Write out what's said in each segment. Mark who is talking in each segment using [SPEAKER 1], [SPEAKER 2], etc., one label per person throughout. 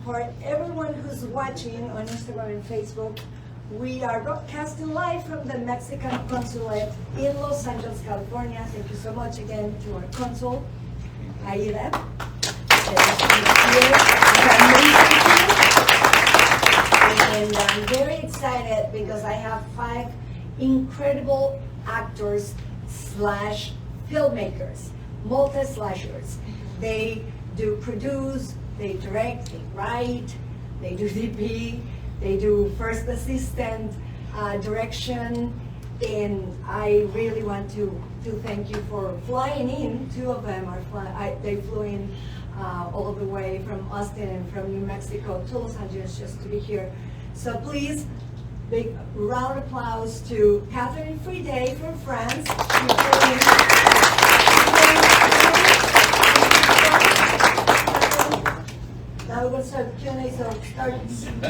[SPEAKER 1] For everyone who's watching on Instagram and Facebook, we are broadcasting live from the Mexican Consulate in Los Angeles, California. Thank you so much again to our consul, Aida. And I'm very excited because I have 5 incredible actors slash filmmakers, multi-slashers. They do produce, they direct, they write, they do DP, they do first assistant, direction, and I really want to thank you for flying in. 2 of them they flew in all the way from Austin and from New Mexico to Los Angeles just to be here. So please, big round of applause to Catherine and FRIDEY from France. Now we're going to start the Q&A, so start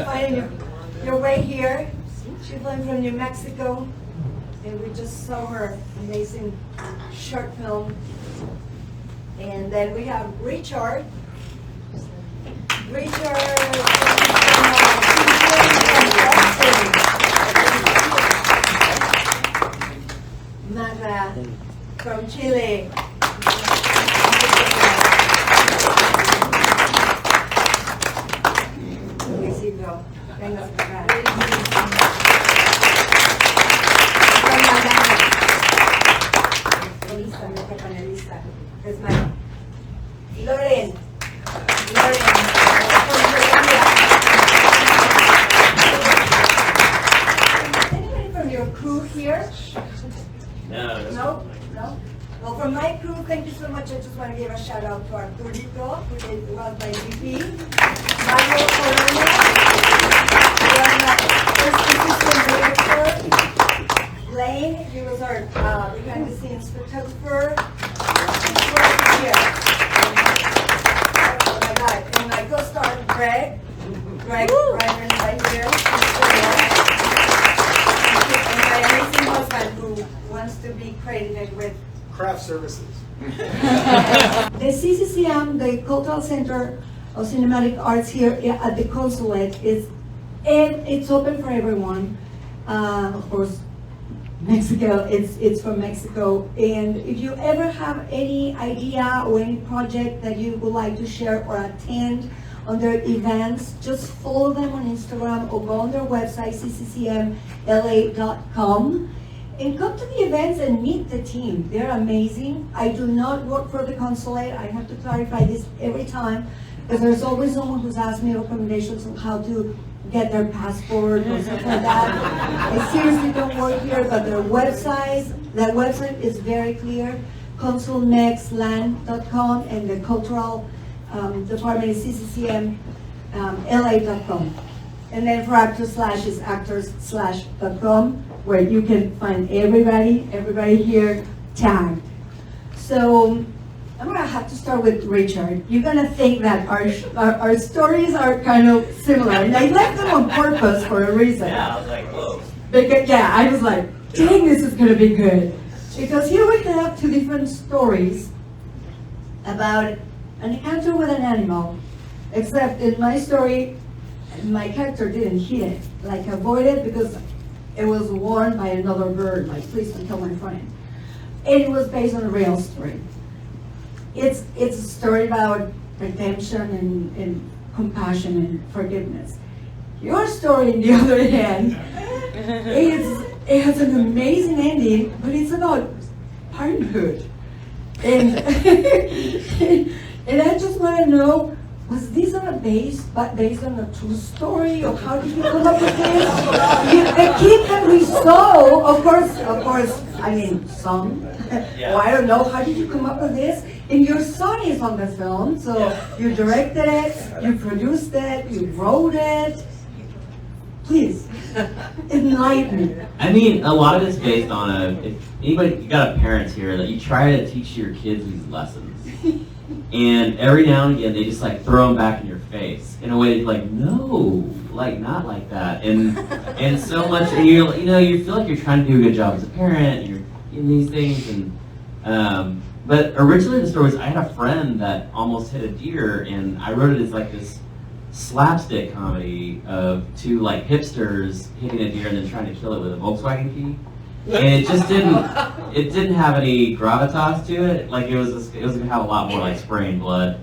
[SPEAKER 1] finding your way here. She's flying from New Mexico, and we just saw her amazing short film. And then we have Richard. Magda from Chile. Luisito, venga para acá. Nuestra panelista, es Mari. Loren. Anybody from your crew here? No? Well, from my crew, thank you so much. I just want to give a shout out to Arturito, who was my VP. Mario Corona, who was my first assistant director. Lane, he was our behind the scenes photographer. Here. Oh my God. And my co-star, Greg Ryman, right here. And my amazing husband, who wants to be credited with
[SPEAKER 2] craft services.
[SPEAKER 1] The CCCM, the Cultural Center of Cinematic Arts here at the Consulate, it's open for everyone. Of course, Mexico, it's from Mexico. And if you ever have any idea or any project that you would like to share or attend on their events, just follow them on Instagram or go on their website, cccmla.com. And come to the events and meet the team. They're amazing. I do not work for the consulate. I have to clarify this every time, because there's always someone who's asked me recommendations on how to get their passport or something like that. I seriously don't work here, but their website is very clear, consulmexland.com, and the cultural department is cccmla.com. And then for actors/ is actors/.com, where you can find everybody here tagged. So I'm gonna have to start with Richard. You're gonna think that our stories are kind of similar, and I left them on purpose for a reason.
[SPEAKER 3] Yeah, I was like, whoa.
[SPEAKER 1] Because, yeah, I was like, dang, this is gonna be good. Because here we have 2 different stories about an encounter with an animal, except in my story, my character didn't hit it, like avoid it, because it was warned by another bird, like, please don't kill my friend. And it was based on a real story. It's a story about redemption and compassion and forgiveness. Your story, on the other hand, it has an amazing ending, but it's about parenthood. And and I just want to know, was this based on a true story, or how did you come up with this? The kid that we saw, of course, I mean, some.
[SPEAKER 3] Yeah.
[SPEAKER 1] Oh, I don't know, how did you come up with this? And your son is on the film, so
[SPEAKER 3] Yeah.
[SPEAKER 1] you directed it, you produced it, you wrote it. Please, enlighten me.
[SPEAKER 3] I mean, a lot of it's based on if anybody, you got parents here, that you try to teach your kids these lessons. And every now and again, they just like throw them back in your face in a way that's like, no, like not like that. And so much, and you feel like you're trying to do a good job as a parent, and you're in these things. And but originally the story was, I had a friend that almost hit a deer, and I wrote it as like this slapstick comedy of two like hipsters hitting a deer and then trying to kill it with a Volkswagen key. And it just didn't have any gravitas to it. Like it was gonna have a lot more like spraying blood.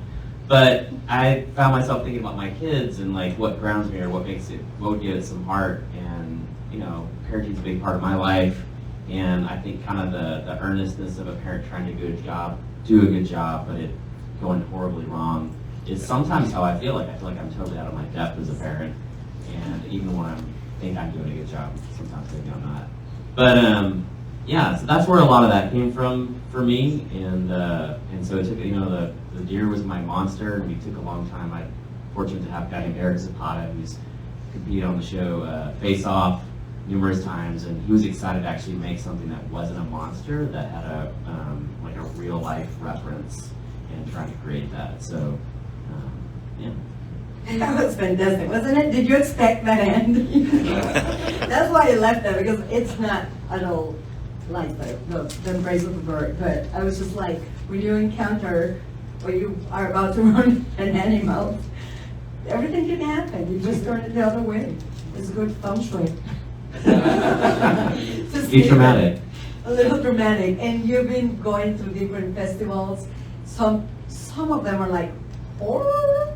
[SPEAKER 3] But I found myself thinking about my kids and like what grounds me or what would give it some heart. And you know, parenting's a big part of my life. And I think kind of the earnestness of a parent trying to do a good job, but it going horribly wrong is sometimes how I feel like. I feel like I'm totally out of my depth as a parent. And even when I think I'm doing a good job, sometimes maybe I'm not. But yeah, so that's where a lot of that came from for me. And so it took, you know, the deer was my monster, and we took a long time. I'm fortunate to have a guy named Eric Zapata who's competed on the show Face Off numerous times, and he was excited to actually make something that wasn't a monster, that had a like a real life reference, and trying to create that. So yeah.
[SPEAKER 1] That was fantastic, wasn't it? Did you expect that end? That's why I left that, because it's not at all like the embrace of the bird. But I was just like, when you encounter or you are about to run an animal, everything can happen. You just turn it the other way. It's good feng shui.
[SPEAKER 3] Be dramatic.
[SPEAKER 1] A little dramatic. And you've been going to different festivals. Some of them are like horror.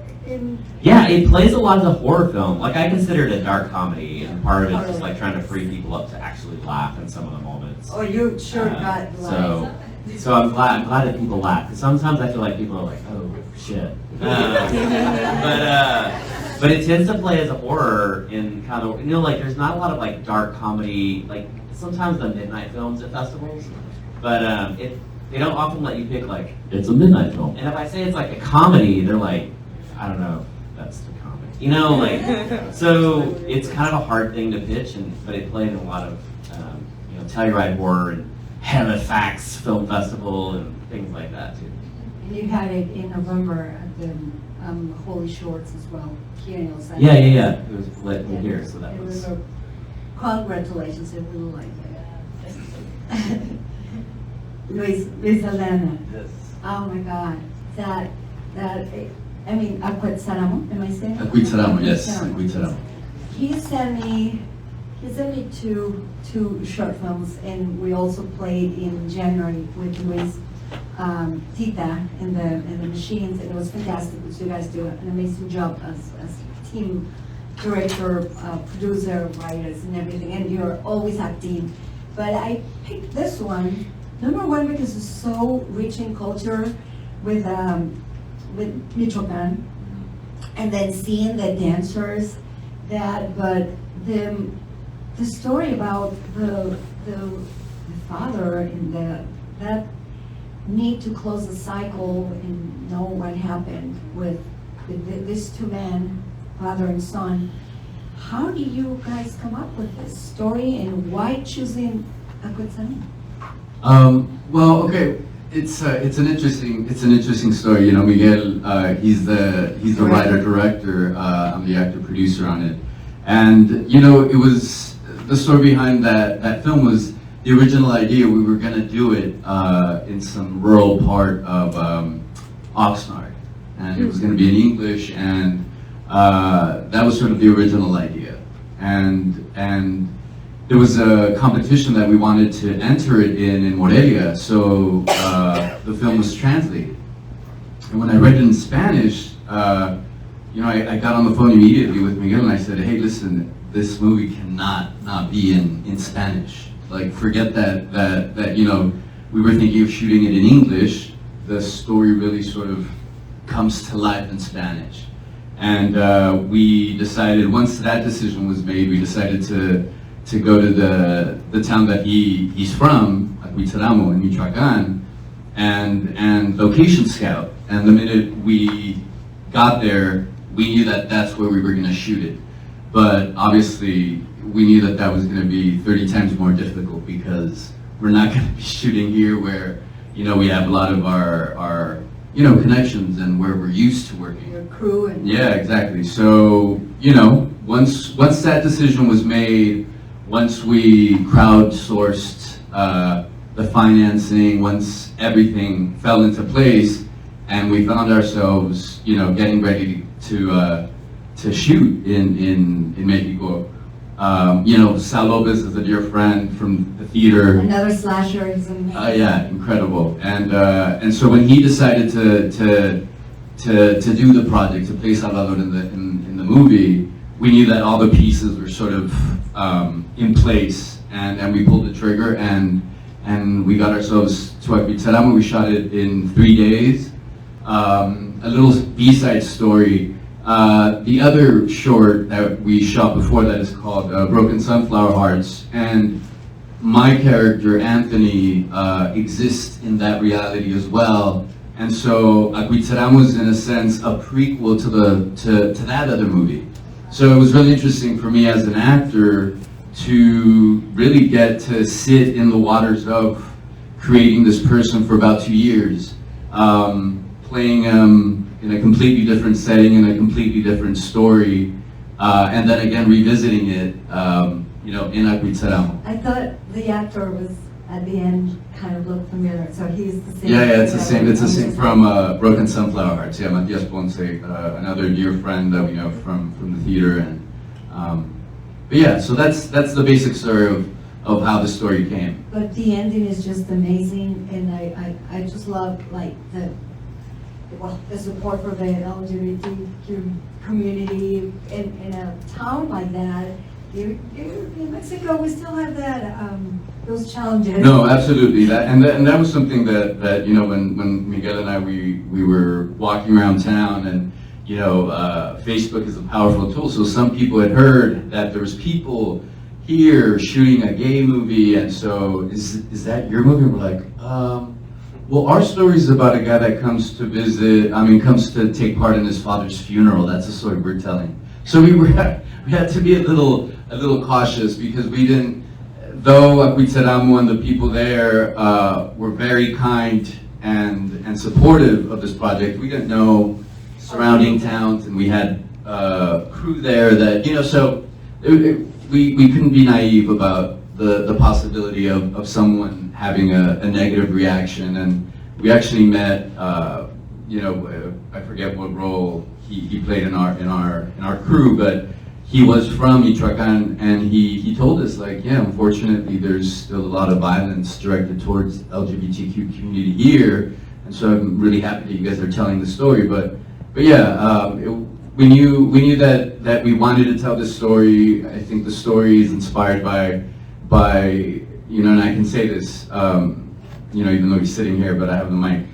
[SPEAKER 3] Yeah, it plays a lot of the horror film. Like I consider it a dark comedy, and part of it is just like trying to free people up to actually laugh in some of the moments.
[SPEAKER 1] Oh, you sure got
[SPEAKER 3] So I'm glad that people laugh. Because sometimes I feel like people are like, oh shit. But it tends to play as a horror in kind of, you know, like there's not a lot of like dark comedy, like sometimes the midnight films at festivals, but they don't often let you pick like, it's a midnight film. And if I say it's like a comedy, they're like, I don't know, that's the comedy. You know, like, so it's kind of a hard thing to pitch, but it played in a lot of, you know, Telluride Horror and Halifax Film Festival and things like that too.
[SPEAKER 1] And you had it in November at the Holy Shorts as well, here in Los Angeles.
[SPEAKER 3] Yeah. It was lit here, so that was.
[SPEAKER 1] Congratulations, I really like that. Luis ALDANA.
[SPEAKER 2] Yes.
[SPEAKER 1] Oh my God, that. I mean, ACUITZERAMO, am I saying?
[SPEAKER 2] ACUITZERAMO, yes, ACUITZERAMO.
[SPEAKER 1] He sent me two short films, and we also played in January with Luis Tita in the machines, and it was fantastic because you guys do an amazing job as team director, producer, writers, and everything, and you're always acting. But I picked this one, number one, because it's so rich in culture with Michoacan, and then seeing the dancers, but the story about the father and that need to close the cycle and know what happened with these two men, father and son. How do you guys come up with this story, and why choosing ACUITZERAMO?
[SPEAKER 2] Well, okay. It's an interesting story. You know, Miguel, he's the writer director. I'm the actor producer on it, and you know, it was the story behind that film was the original idea. We were gonna do it in some rural part of Oxnard, and it was gonna be in English, and that was sort of the original idea, and there was a competition that we wanted to enter it in Morelia, so the film was translated. And when I read it in Spanish, you know, I got on the phone immediately with Miguel and I said, hey, listen, this movie cannot not be in Spanish. Like, forget that, you know, we were thinking of shooting it in English. The story really sort of comes to life in Spanish. And we decided, once that decision was made, we decided to go to the town that he's from, ACUITZERAMO in Michoacan, and location scout. And the minute we got there, we knew that that's where we were going to shoot it. But obviously, we knew that that was going to be 30 times more difficult, because we're not going to be shooting here where, you know, we have a lot of our you know, connections and where we're used to working.
[SPEAKER 1] Your crew and...
[SPEAKER 2] Yeah, exactly. So, you know, once that decision was made, once we crowdsourced the financing, once everything fell into place, and we found ourselves, you know, getting ready to to shoot in Mexico. You know, Sal Lopez is a dear friend from the theater.
[SPEAKER 1] Another slasher is amazing.
[SPEAKER 2] Yeah, incredible. And so when he decided to do the project, to play Salvador in the movie, we knew that all the pieces were sort of in place, and we pulled the trigger, and we got ourselves to ACUITZERAMO. We shot it in 3 days. A little B-side story. The other short that we shot before that is called Broken Sunflower Hearts, and my character, Anthony, exists in that reality as well. And so ACUITZERAMO is in a sense a prequel to that other movie. So it was really interesting for me as an actor to really get to sit in the waters of creating this person for about 2 years, playing in a completely different setting, in a completely different story, and then again revisiting it, you know, in ACUITZERAMO.
[SPEAKER 1] I thought the actor was at the end kind of looked familiar, so he's the same.
[SPEAKER 2] Yeah, it's the same. It's the same from Broken Sunflower Hearts. Yeah, Matias Ponce, another dear friend that we know from the theater, and but yeah, so that's the basic story of how the story came.
[SPEAKER 1] But the ending is just amazing, and I just love like the support for the LGBTQ community in a town like that. In Mexico, we still have that those challenges.
[SPEAKER 2] No, absolutely. That was something that you know, when Miguel and I we were walking around town, and you know, Facebook is a powerful tool. So some people had heard that there was people here shooting a gay movie, and so is that your movie? And we're like, well, our story is about a guy that comes to take part in his father's funeral. That's the story we're telling. So we had to be a little cautious, because we didn't, though ACUITZERAMO and the people there were very kind and supportive of this project, we didn't know surrounding towns, and we had crew there that, you know, so we couldn't be naive about the possibility of someone having a negative reaction. And we actually met, you know, I forget what role he played in our crew, but he was from Michoacan, and he told us, like, yeah, unfortunately there's still a lot of violence directed towards LGBTQ community here, and so I'm really happy that you guys are telling the story. But yeah, we knew that we wanted to tell this story. I think the story is inspired by you know, and I can say this, you know, even though he's sitting here, but I have the mic.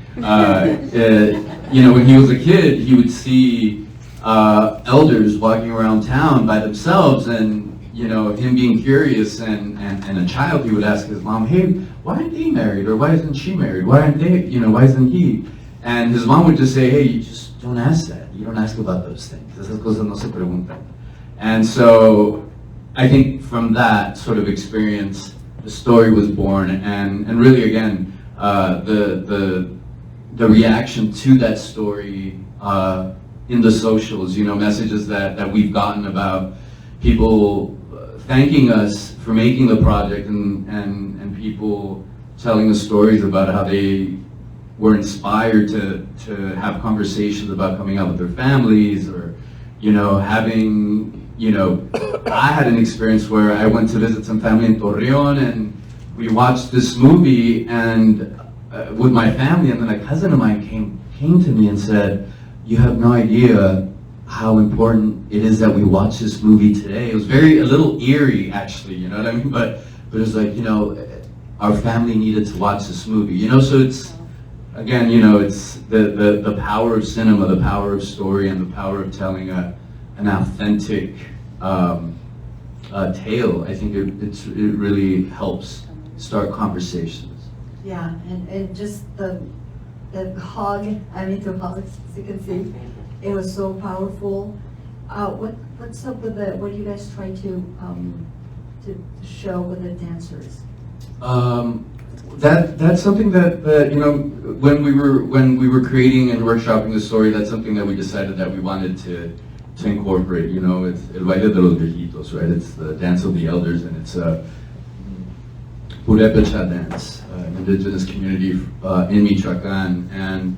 [SPEAKER 2] You know, when he was a kid, he would see elders walking around town by themselves, and you know, him being curious, and a child, he would ask his mom, hey, why aren't they married? Or why isn't she married? Why aren't they, you know, why isn't he? And his mom would just say, hey, you just don't ask that. You don't ask about those things. Esas cosas no se preguntan. And so I think from that sort of experience, the story was born, and really again, the reaction to that story in the socials, you know, messages that we've gotten about people thanking us for making the project, and people telling us stories about how they were inspired to have conversations about coming out with their families, or, you know, having, you know, I had an experience where I went to visit some family in Torreon, and we watched this movie and with my family, and then a cousin of mine came to me and said, you have no idea how important it is that we watch this movie today. It was a little eerie, actually, you know what I mean? But it was like, you know, our family needed to watch this movie, you know? So it's, again, you know, it's the power of cinema, the power of story, and the power of telling an authentic tale. I think it really helps start conversations.
[SPEAKER 1] Yeah, and just the hug, I mean, to hug, as you can see, it was so powerful. What's up with what do you guys try to show with the dancers?
[SPEAKER 2] That's something that you know, when we were creating and workshopping the story, that's something that we decided that we wanted to incorporate. You know, it's el baile de los viejitos, right? It's the dance of the elders, and it's a Purépecha dance, indigenous community in Michoacan, and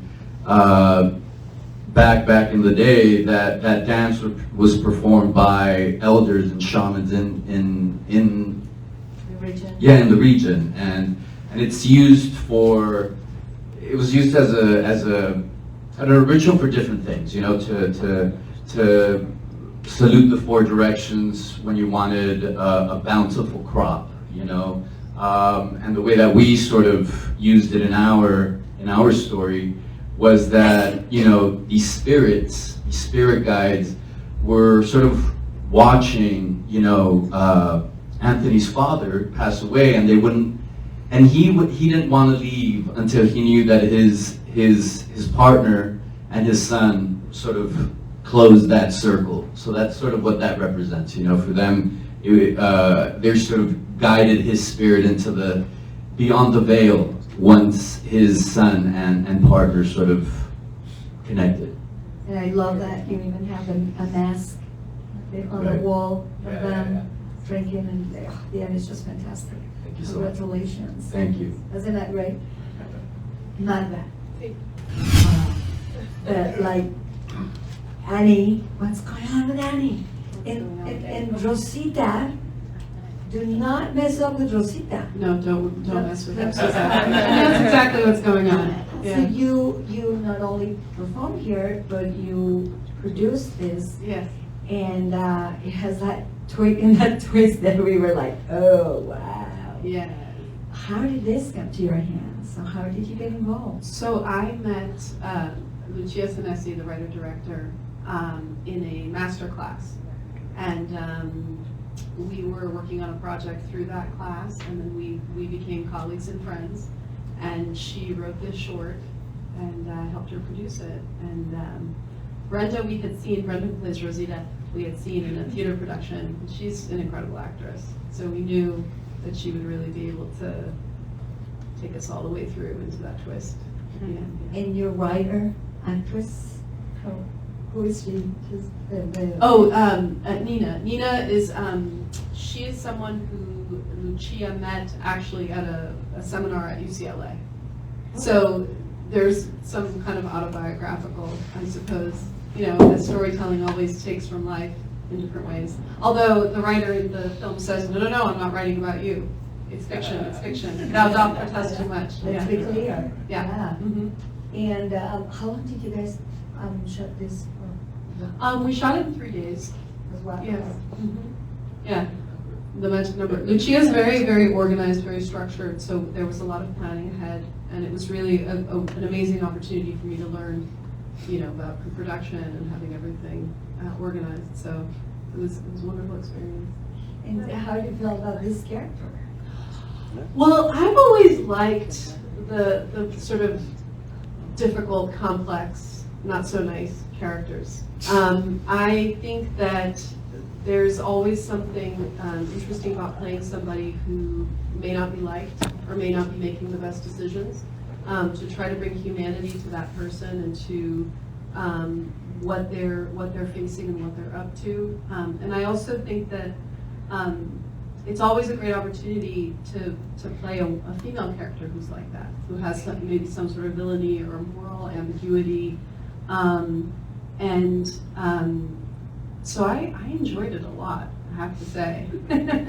[SPEAKER 2] back in the day, that dance was performed by elders and shamans in
[SPEAKER 1] The region.
[SPEAKER 2] yeah, in the region, and it's used it was used as a ritual for different things, you know, to salute the four directions when you wanted a bountiful crop, you know, and the way that we sort of used it in our story was that, you know, these spirit guides were sort of watching, you know, Anthony's father pass away, and he didn't want to leave until he knew that his partner and his son sort of closed that circle. So that's sort of what that represents, you know, for them. They sort of guided his spirit into beyond the veil once his son and partner sort of connected.
[SPEAKER 1] And I love that you even have a mask on the
[SPEAKER 2] Right.
[SPEAKER 1] wall of
[SPEAKER 2] Yeah,
[SPEAKER 1] them drinking, and yeah, it's just fantastic.
[SPEAKER 2] Thank you so much.
[SPEAKER 1] Congratulations.
[SPEAKER 2] Thank you.
[SPEAKER 1] Isn't that great? Magda. Like Annie, what's going on with Annie? And Rosita, do not mess up with Rosita.
[SPEAKER 4] No, don't mess with
[SPEAKER 1] That's-
[SPEAKER 4] that. That's exactly what's going on.
[SPEAKER 1] So
[SPEAKER 4] Yeah.
[SPEAKER 1] you not only perform here, but you produce this,
[SPEAKER 4] Yes.
[SPEAKER 1] and it has that twist that we were like, oh wow.
[SPEAKER 4] Yeah.
[SPEAKER 1] How did this come to your hands? So how did you get involved?
[SPEAKER 4] So I met Lucia Sinesi, the writer-director, in a master class. And we were working on a project through that class, and then we became colleagues and friends. And she wrote this short, and I helped her produce it. And Brenda, Brenda who plays Rosita, we had seen in a theater production. She's an incredible actress. So we knew that she would really be able to take us all the way through into that twist. Yeah.
[SPEAKER 1] And your writer, actress, who is she? Just the
[SPEAKER 4] Oh, Nina. Nina is, she is someone who Lucia met actually at a seminar at UCLA. So there's some kind of autobiographical, I suppose, you know, that storytelling always takes from life in different ways. Although the writer in the film says, no, I'm not writing about you. It's fiction, it's fiction. Thou doth protest too much.
[SPEAKER 1] Let's be clear.
[SPEAKER 4] Yeah. Mhm.
[SPEAKER 1] And how long did you guys shot this
[SPEAKER 4] We shot it in 3 days.
[SPEAKER 1] as well?
[SPEAKER 4] Yes. Mhm. Yeah. The magic number. Lucia's very, very organized, very structured, so there was a lot of planning ahead, and it was really an amazing opportunity for me to learn, you know, about pre-production and having everything organized. So it was a wonderful experience.
[SPEAKER 1] And how do you feel about this character?
[SPEAKER 4] Well, I've always liked the sort of difficult, complex, not so nice characters. I think that there's always something interesting about playing somebody who may not be liked or may not be making the best decisions. To try to bring humanity to that person and to what they're facing and what they're up to. And I also think that it's always a great opportunity to play a female character who's like that, who has maybe some sort of villainy or moral ambiguity. So I enjoyed it a lot, I have to say. And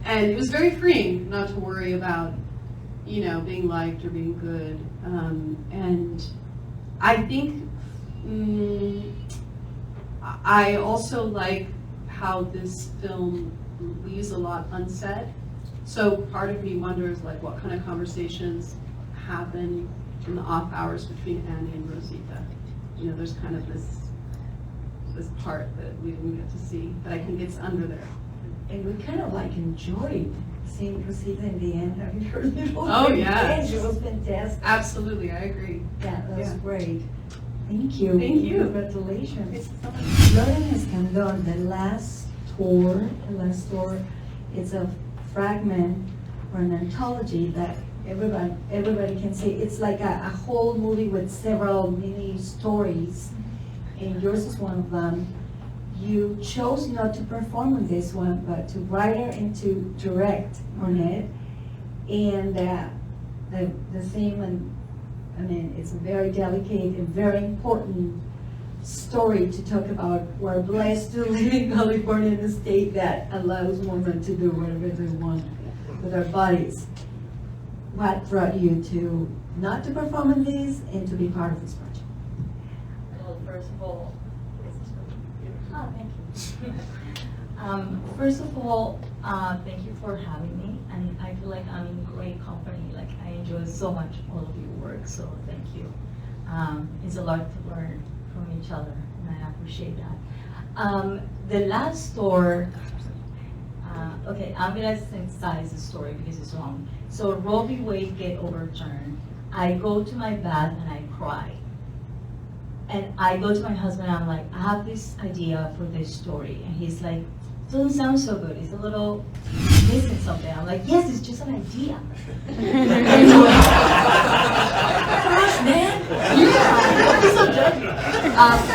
[SPEAKER 4] it was very freeing not to worry about, you know, being liked or being good. And I think I also like how this film leaves a lot unsaid. So part of me wonders, like, what kind of conversations happen in the off hours between Annie and Rosita. You know, there's kind of this part that we didn't get to see, that I think it's under there.
[SPEAKER 1] And we kind of like enjoyed seeing Rosita in the end, having her little
[SPEAKER 4] Oh, yeah.
[SPEAKER 1] She was fantastic.
[SPEAKER 4] Absolutely, I agree.
[SPEAKER 1] Yeah, that was
[SPEAKER 4] Yeah.
[SPEAKER 1] great. Thank you.
[SPEAKER 4] Thank you.
[SPEAKER 1] Congratulations. LOREN ESCANDÓN, the last tour, it's a fragment or an anthology that everybody can see. It's like a whole movie with several mini stories, and yours is one of them. You chose not to perform on this one, but to write and to direct on it. And the theme and I mean, it's a very delicate and very important story to talk about. We're blessed to live in California, in a state that allows women to do whatever they want with their bodies. What brought you to not to perform in these and to be part of this project?
[SPEAKER 5] Well, first of all, thank you. First of all, thank you for having me, and I feel like I'm in great company. Like, I enjoy so much all of your work, so thank you. It's a lot to learn from each other, and I appreciate that. The last store, okay, I'm gonna synthesize the story because it's long. So Roe v. Wade get overturned. I go to my bath and I cry. And I go to my husband and I'm like, I have this idea for this story. And he's like, doesn't sound so good. It's a little missing something. I'm like, yes, it's just an idea. Gosh, man. Yeah, I'm so judgy.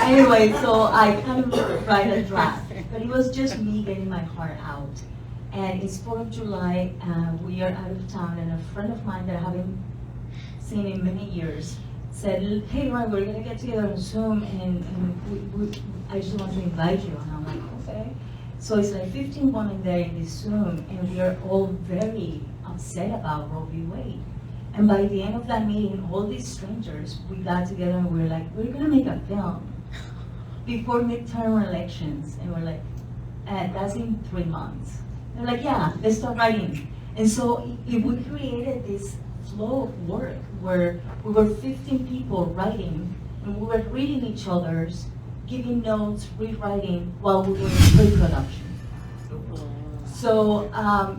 [SPEAKER 5] Anyway, so I kind of write a draft. But it was just me getting my heart out. And it's 4th of July, we are out of town, and a friend of mine that I haven't seen in many years said, hey, Ryan, we're gonna get together on Zoom, and I just want to invite you. And I'm like, okay. So it's like 15 women there in this Zoom, and we are all very upset about Roe v. Wade. And by the end of that meeting, all these strangers, we got together and we were like, we're gonna make a film before midterm elections. And we're like, that's in 3 months. They're like, yeah, let's start writing. And so we created this flow of work where we were 15 people writing, and we were reading each other's, giving notes, rewriting while we were in pre-production. So I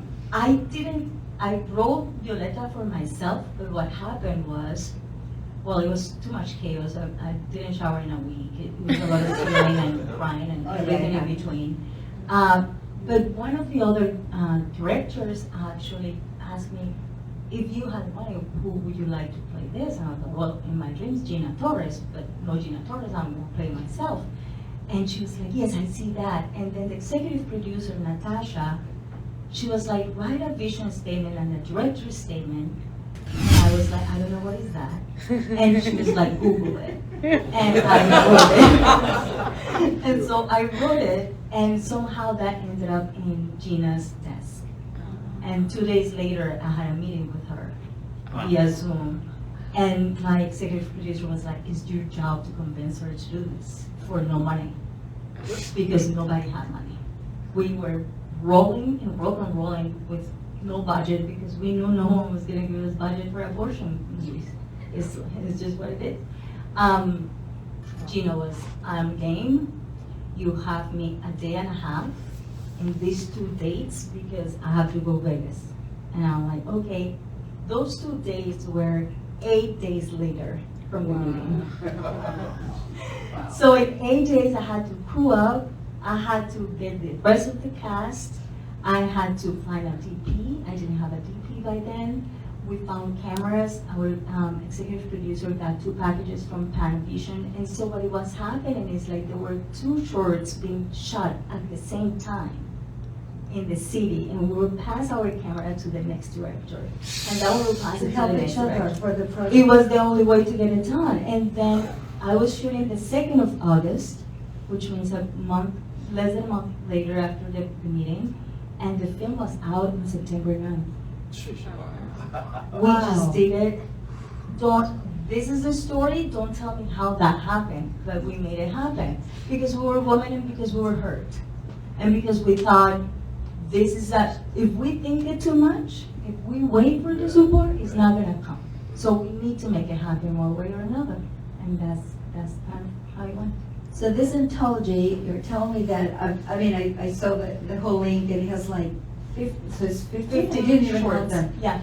[SPEAKER 5] wrote Violeta for myself, but what happened was, well, it was too much chaos. I didn't shower in a week. It was a lot of screaming and crying and everything in between. But one of the other directors actually asked me, if you had money, who would you like to play this? And I thought, well, in my dreams, Gina Torres, but no Gina Torres, I'm going to play myself. And she was like, yes, I see that. And then the executive producer, Natasha, she was like, write a vision statement and a director's statement. And I was like, I don't know, what is that? And she was like, Google it. And I wrote it. And so I wrote it, and somehow that ended up in Gina's desk. And 2 days later, I had a meeting with her via Zoom. And my executive producer was like, it's your job to convince her to do this for no money. Because nobody had money. We were rolling and rolling with no budget because we knew no one was going to give us budget for abortion movies. It's just what it is. Gina was, I'm game. You have me a day and a half in these 2 dates because I have to go Vegas. And I'm like, okay. Those 2 days were 8 days later from the meeting. So in 8 days I had to crew up, I had to get the rest of the cast, I had to find a DP. I didn't have a DP by then. We found cameras. Our executive producer got 2 packages from Panavision. And so what was happening is like there were 2 shorts being shot at the same time in the city, and we would pass our camera to the next director. And that would pass
[SPEAKER 1] To
[SPEAKER 5] it to
[SPEAKER 1] help
[SPEAKER 5] the
[SPEAKER 1] each
[SPEAKER 5] next
[SPEAKER 1] other
[SPEAKER 5] director.
[SPEAKER 1] for the project.
[SPEAKER 5] It was the only way to get it done. And then I was shooting the 2nd of August, which means a month, less than a month later after the meeting. And the film was out on September 9th. We just did it. This is the story, don't tell me how that happened, but we made it happen. Because we were women and because we were hurt. And because we thought, this is that, if we think it too much, if we wait for the support, it's not gonna come. So we need to make it happen one way or another. And that's kind of how it went.
[SPEAKER 1] So this anthology, you're telling me that, I saw the whole link, and it has like 50, so it's 50, I didn't even count them.
[SPEAKER 5] Yeah.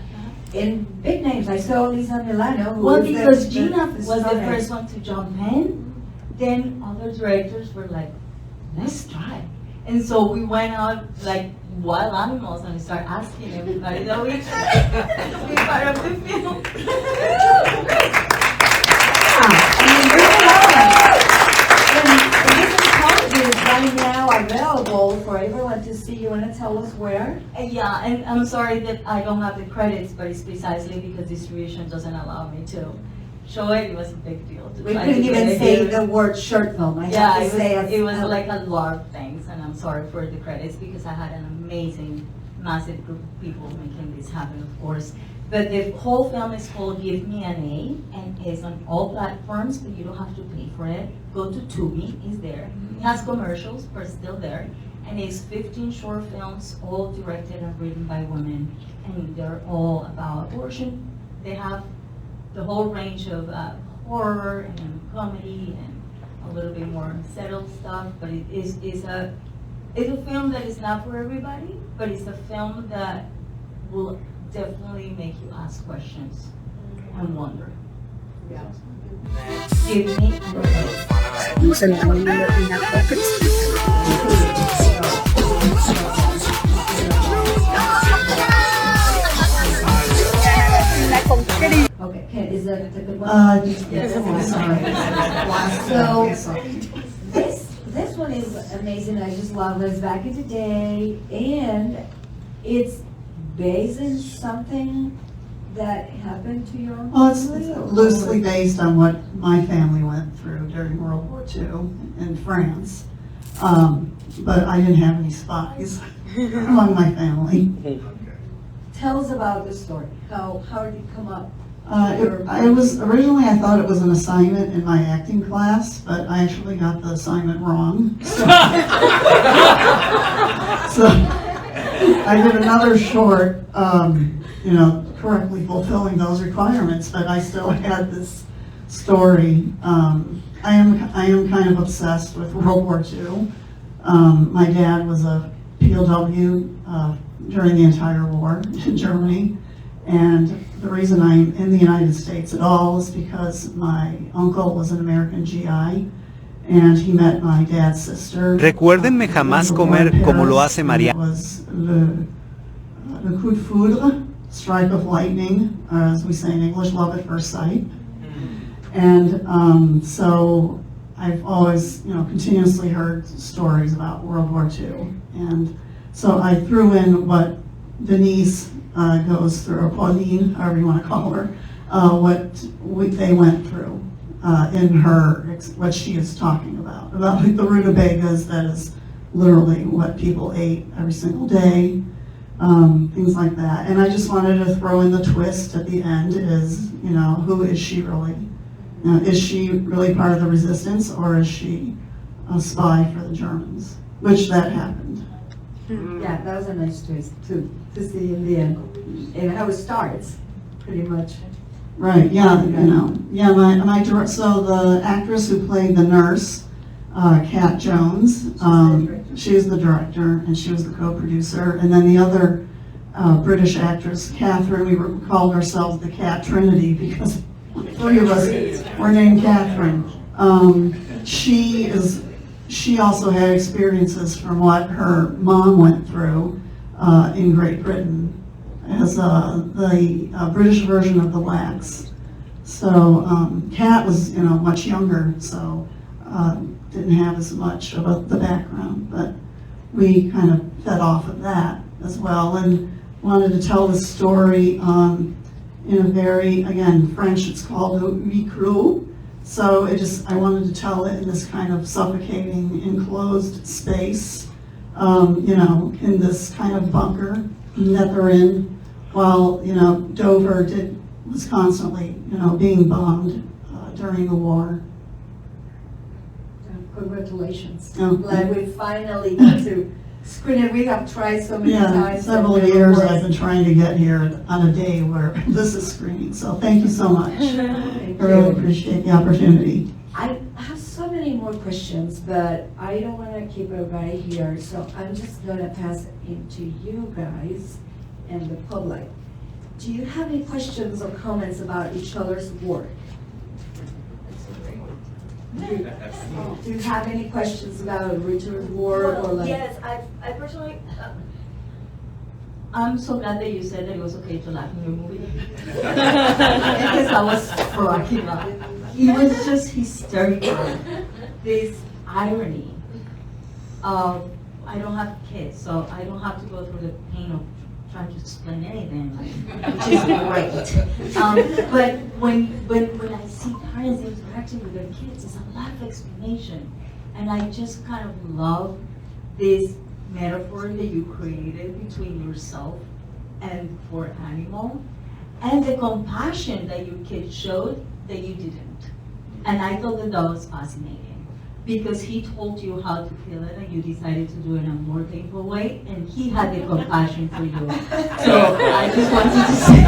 [SPEAKER 1] In big names, I saw Lisa Milano, who
[SPEAKER 5] Well,
[SPEAKER 1] is
[SPEAKER 5] because Gina was the
[SPEAKER 1] star.
[SPEAKER 5] first one to jump in, then other directors were like, let's try. And so we went out like wild animals and started asking everybody that we could be part of the film.
[SPEAKER 1] This anthology is right now available for everyone to see. You want to tell us where?
[SPEAKER 5] Yeah, and I'm sorry that I don't have the credits, but it's precisely because distribution doesn't allow me to show it, it was a big deal. To
[SPEAKER 1] We
[SPEAKER 5] try
[SPEAKER 1] couldn't
[SPEAKER 5] to
[SPEAKER 1] even
[SPEAKER 5] get
[SPEAKER 1] say
[SPEAKER 5] it.
[SPEAKER 1] the word short film. I
[SPEAKER 5] Yeah,
[SPEAKER 1] have to say
[SPEAKER 5] it was like a lot of things, and I'm sorry for the credits because I had an amazing, massive group of people making this happen, of course. But the whole film is called Give Me an A, and it's on all platforms, but you don't have to pay for it. Go to Tubi, it's there. It has commercials, but it's still there. And it's 15 short films, all directed and written by women, and they're all about abortion. They have the whole range of horror and comedy and a little bit more settled stuff, but it's a film that is not for everybody, but it's a film that will definitely make you ask questions and wonder.
[SPEAKER 4] Yeah.
[SPEAKER 5] Give me
[SPEAKER 1] Okay, is that a good one?
[SPEAKER 4] Yes.
[SPEAKER 1] This one is amazing. I just love it. It's back in the day, and it's based in something that happened to your
[SPEAKER 6] Well, it's
[SPEAKER 1] family, or-
[SPEAKER 6] loosely based on what my family went through during World War II in France. But I didn't have any spies among my family.
[SPEAKER 1] Tell us about the story. How did it come up?
[SPEAKER 6] Originally I thought it was an assignment in my acting class, but I actually got the assignment wrong. So I did another short, correctly fulfilling those requirements, but I still had this story. I am kind of obsessed with World War II. My dad was a POW during the entire war in Germany, and the reason I'm in the United States at all is because my uncle was an American GI, and he met my dad's sister.
[SPEAKER 7] Recuérdenme jamás comer como lo hace María.
[SPEAKER 6] It was le coup de foudre, strike of lightning, or as we say in English, love at first sight. And so I've always, continuously heard stories about World War II. And so I threw in what Denise goes through, or Pauline, however you want to call her, they went through in what she is talking about like the rutabagas, that is literally what people ate every single day, things like that. And I just wanted to throw in the twist at the end is, who is she really? Is she really part of the resistance, or is she a spy for the Germans? Which that happened.
[SPEAKER 1] Yeah, that was a nice twist to see in the end, and how it starts, pretty much.
[SPEAKER 6] Right, yeah, so the actress who played the nurse, Kat Jones, she was the director and she was the co-producer, and then the other British actress, Catherine, we called ourselves the Cat Trinity because three of us were named Catherine. She also had experiences from what her mom went through in Great Britain as the British version of the Wax. So Kat was, much younger, so didn't have as much of the background, but we kind of fed off of that as well, and wanted to tell the story in a very, again, French, it's called huis clos. So I wanted to tell it in this kind of suffocating, enclosed space, in this kind of bunker that they're in, while, Dover was constantly, being bombed during the war.
[SPEAKER 1] Congratulations.
[SPEAKER 6] Oh.
[SPEAKER 1] Glad we finally got to screen it. We have tried so many
[SPEAKER 6] Yeah,
[SPEAKER 1] times.
[SPEAKER 6] several
[SPEAKER 1] and never
[SPEAKER 6] years
[SPEAKER 1] worked.
[SPEAKER 6] I've been trying to get here on a day where this is screening, so thank you so much.
[SPEAKER 1] Thank
[SPEAKER 6] I really
[SPEAKER 1] you.
[SPEAKER 6] appreciate the opportunity.
[SPEAKER 1] I have so many more questions, but I don't want to keep everybody here, so I'm just going to pass it into you guys and the public. Do you have any questions or comments about each other's work? Do you have any questions about Richard's work or like?
[SPEAKER 5] Yes, I personally, I'm so glad that you said that it was okay to laugh in your movie. Because I was cracking up. It was just hysterical. This irony of, I don't have kids, so I don't have to go through the pain of trying to explain anything, which is great. But when I see parents interacting with their kids, it's a lot of explanation. And I just kind of love this metaphor that you created between yourself and for animal, and the compassion that your kid showed that you didn't. And I thought that that was fascinating, because he told you how to feel it and you decided to do it in a more painful way, and he had the compassion for you. So I just wanted to say,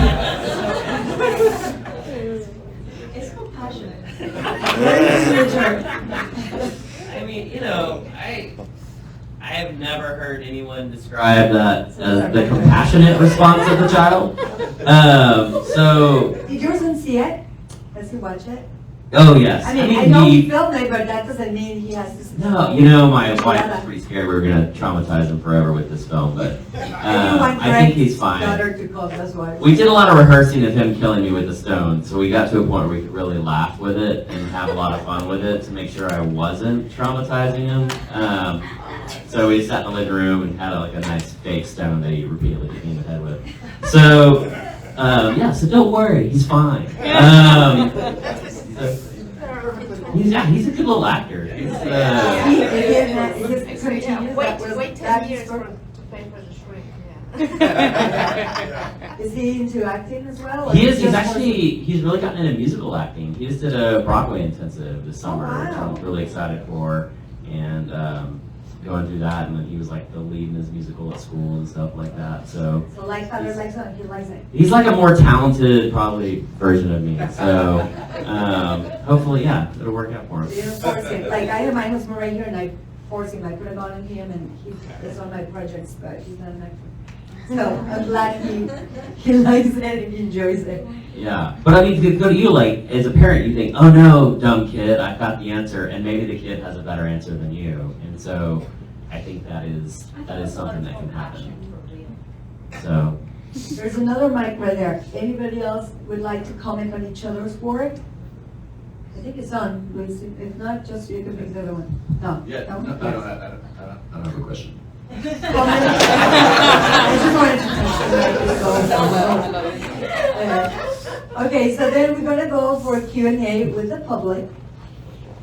[SPEAKER 5] it's compassionate.
[SPEAKER 3] I mean, you know, I have never heard anyone describe that as the compassionate response of the child.
[SPEAKER 1] Did your son see it? Does he watch it?
[SPEAKER 3] Oh yes.
[SPEAKER 1] I mean, I know he filmed it, but that doesn't mean he has to see it.
[SPEAKER 3] No, you know, my wife was pretty scared we were gonna traumatize him forever with this film, but I think he's fine.
[SPEAKER 1] To call, that's why.
[SPEAKER 3] We did a lot of rehearsing of him killing me with the stone, so we got to a point where we could really laugh with it and have a lot of fun with it to make sure I wasn't traumatizing him. So we sat in the living room and had like a nice fake stone that he repeatedly hit me in the head with. So yeah, so don't worry, he's fine. He's a good little actor.
[SPEAKER 8] Wait 10 years for to pay for the shrink. Yeah.
[SPEAKER 1] Is he into acting as well?
[SPEAKER 3] He is. He's really gotten into musical acting. He just did a Broadway intensive this summer, which I'm really excited for, and going through that. And then he was like the lead in his musical at school and stuff like that. So
[SPEAKER 1] like Hunter likes it, he likes it.
[SPEAKER 3] He's like a more talented, probably, version of me. So hopefully, yeah, it'll work out for him.
[SPEAKER 1] You don't force him. Like I have my husband right here, and I force him. I put it on him, and he is on my projects, but he's not an actor. So I'm glad he likes it and he enjoys it.
[SPEAKER 3] Yeah, but I mean, to go to you, like, as a parent, you think, oh no, dumb kid, I've got the answer, and maybe the kid has a better answer than you. And so I think that is something that can happen. So.
[SPEAKER 1] There's another mic right there. Anybody else would like to comment on each other's work? I think it's on, Luis. If not, just you can pick the other one. No?
[SPEAKER 2] Yeah,
[SPEAKER 1] No?
[SPEAKER 2] no,
[SPEAKER 1] Yes.
[SPEAKER 2] I don't have a question.
[SPEAKER 1] I just wanted to touch the mic. Okay, so then we're going to go for a Q&A with the public.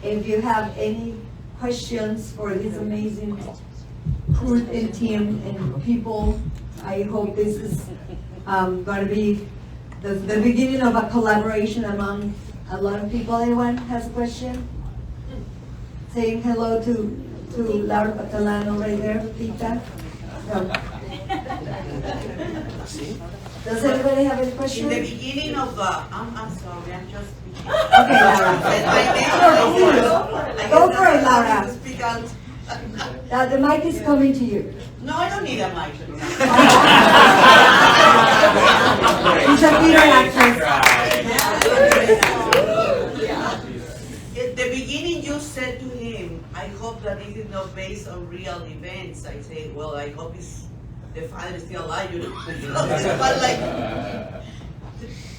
[SPEAKER 1] If you have any questions for this amazing crew and team and people, I hope this is going to be the beginning of a collaboration among a lot of people. Anyone has a question? Saying hello to Laura Catalano right there, Tita? No. Does anybody have any question?
[SPEAKER 9] In the beginning of I'm sorry, I'm just speaking.
[SPEAKER 1] Okay, Laura. Go for it, Laura.
[SPEAKER 9] Speak out.
[SPEAKER 1] Now the mic is coming to you.
[SPEAKER 9] No, I don't need a mic.
[SPEAKER 1] He's a theater actor.
[SPEAKER 9] At the beginning you said to him, I hope that this is not based on real events. I say, well, I hope the father is still alive, you know. But like,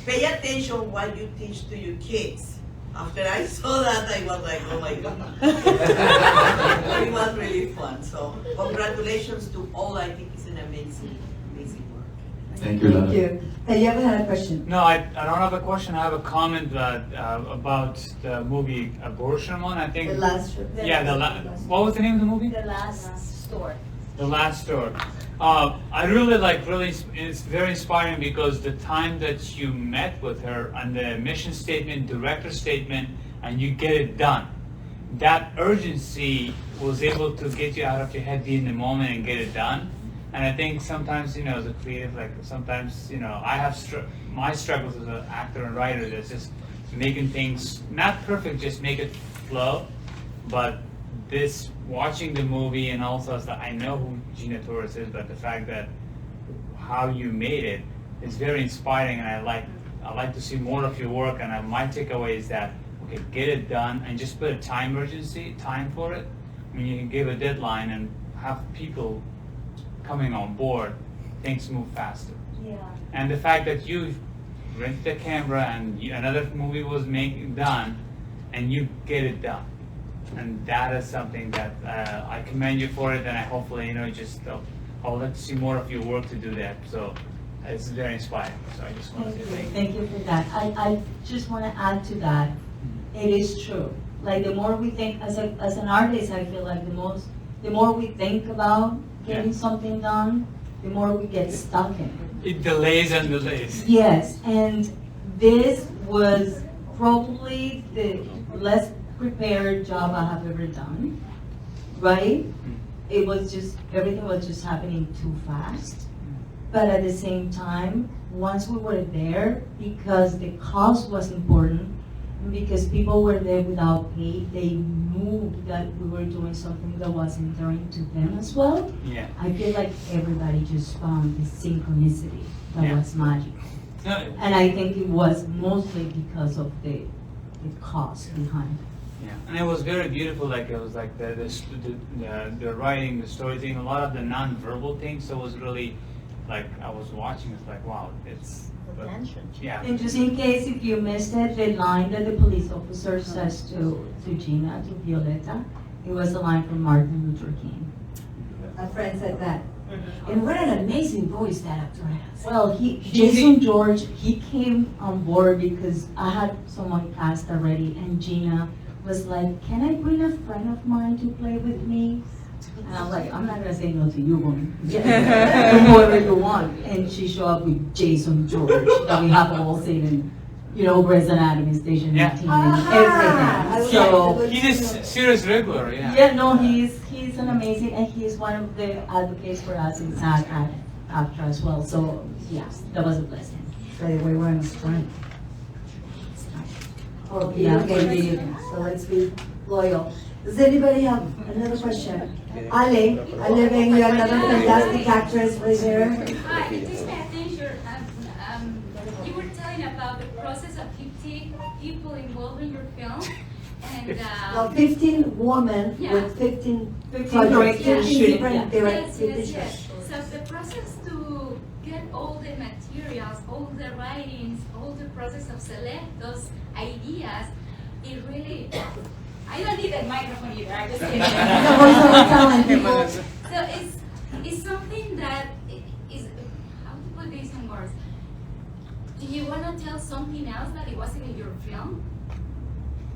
[SPEAKER 9] pay attention what you teach to your kids. After I saw that, I was like, oh my God. It was really fun. So congratulations to all. I think it's an amazing, amazing work.
[SPEAKER 2] Thank you, Laura.
[SPEAKER 1] Thank you. Hey, you haven't had a question?
[SPEAKER 10] No, I don't have a question. I have a comment about the movie Abortion one. I think.
[SPEAKER 1] The last.
[SPEAKER 10] What was the name of the movie?
[SPEAKER 5] The Last Store.
[SPEAKER 10] The Last Store. I really it's very inspiring because the time that you met with her and the mission statement, director statement, and you get it done. That urgency was able to get you out of your head, be in the moment and get it done. And I think sometimes, you know, as a creative, like sometimes, you know, I have my struggles as an actor and writer that's just making things, not perfect, just make it flow. But this, watching the movie and also I know who Gina Torres is, but the fact that how you made it is very inspiring, and I like to see more of your work. And my takeaway is that, okay, get it done and just put a time for it. I mean, you can give a deadline and have people coming on board, things move faster.
[SPEAKER 5] Yeah.
[SPEAKER 10] And the fact that you rented a camera and another movie was done, and you get it done. And that is something that I commend you for it, and I hopefully, you know, just I'd like to see more of your work to do that. So it's very inspiring. So I just want to say thank you.
[SPEAKER 5] Thank you for that. I just want to add to that. It is true. Like the more we think, as an artist, I feel like the more we think about getting something done, the more we get stuck in it.
[SPEAKER 10] It delays and delays.
[SPEAKER 5] Yes, and this was probably the less prepared job I have ever done, right? It was just, everything was just happening too fast. But at the same time, once we were there, because the cause was important, and because people were there without pay, they knew that we were doing something that was endearing to them as well.
[SPEAKER 10] Yeah.
[SPEAKER 5] I feel like everybody just found the synchronicity that
[SPEAKER 10] Yeah.
[SPEAKER 5] was magical.
[SPEAKER 10] No,
[SPEAKER 5] And I think it was mostly because of the cause behind it.
[SPEAKER 10] yeah, and it was very beautiful. Like it was like the writing, the storytelling, a lot of the non-verbal things. So it was really like I was watching. It's like wow, it's yeah.
[SPEAKER 5] And just in case if you missed it, the line that the police officer says to Gina, to Violeta, it was a line from Martin Luther King.
[SPEAKER 1] A friend said that. And what an amazing voice that actor has.
[SPEAKER 5] Well, Jason George, he came on board because I had someone cast already, and Gina was like, "Can I bring a friend of mine to play with me?" And I'm like, "I'm not gonna say no to you, woman. Whoever you want." And she showed up with Jason George that we have all seen in, Grey's Anatomy, Station 18, and everything. So
[SPEAKER 10] He's a serious regular. Yeah.
[SPEAKER 5] yeah, no, he's an amazing, and he's one of the advocates for us in SAG after as well. So yes, that was a blessing.
[SPEAKER 1] By the way, we're on a strike. For
[SPEAKER 5] Yeah,
[SPEAKER 1] video
[SPEAKER 5] for
[SPEAKER 1] games,
[SPEAKER 5] video games.
[SPEAKER 1] so let's be loyal. Does anybody have another question? Ale Vengo, another fantastic actress right there.
[SPEAKER 11] Hi, it takes my attention. You were telling about the process of 50 people involved in your film. And,
[SPEAKER 1] Well, 15 women
[SPEAKER 11] Yeah.
[SPEAKER 1] with 15
[SPEAKER 5] directors
[SPEAKER 1] projects, 15
[SPEAKER 5] shooting,
[SPEAKER 1] different
[SPEAKER 5] yeah.
[SPEAKER 1] directors.
[SPEAKER 11] yes. So the process to get all the materials, all the writings, all the process of select those ideas, it really, I don't need a microphone either, I'm just kidding.
[SPEAKER 1] The voice of talent people.
[SPEAKER 11] So it's something that is, how to put this in words? Do you want to tell something else that it wasn't in your film?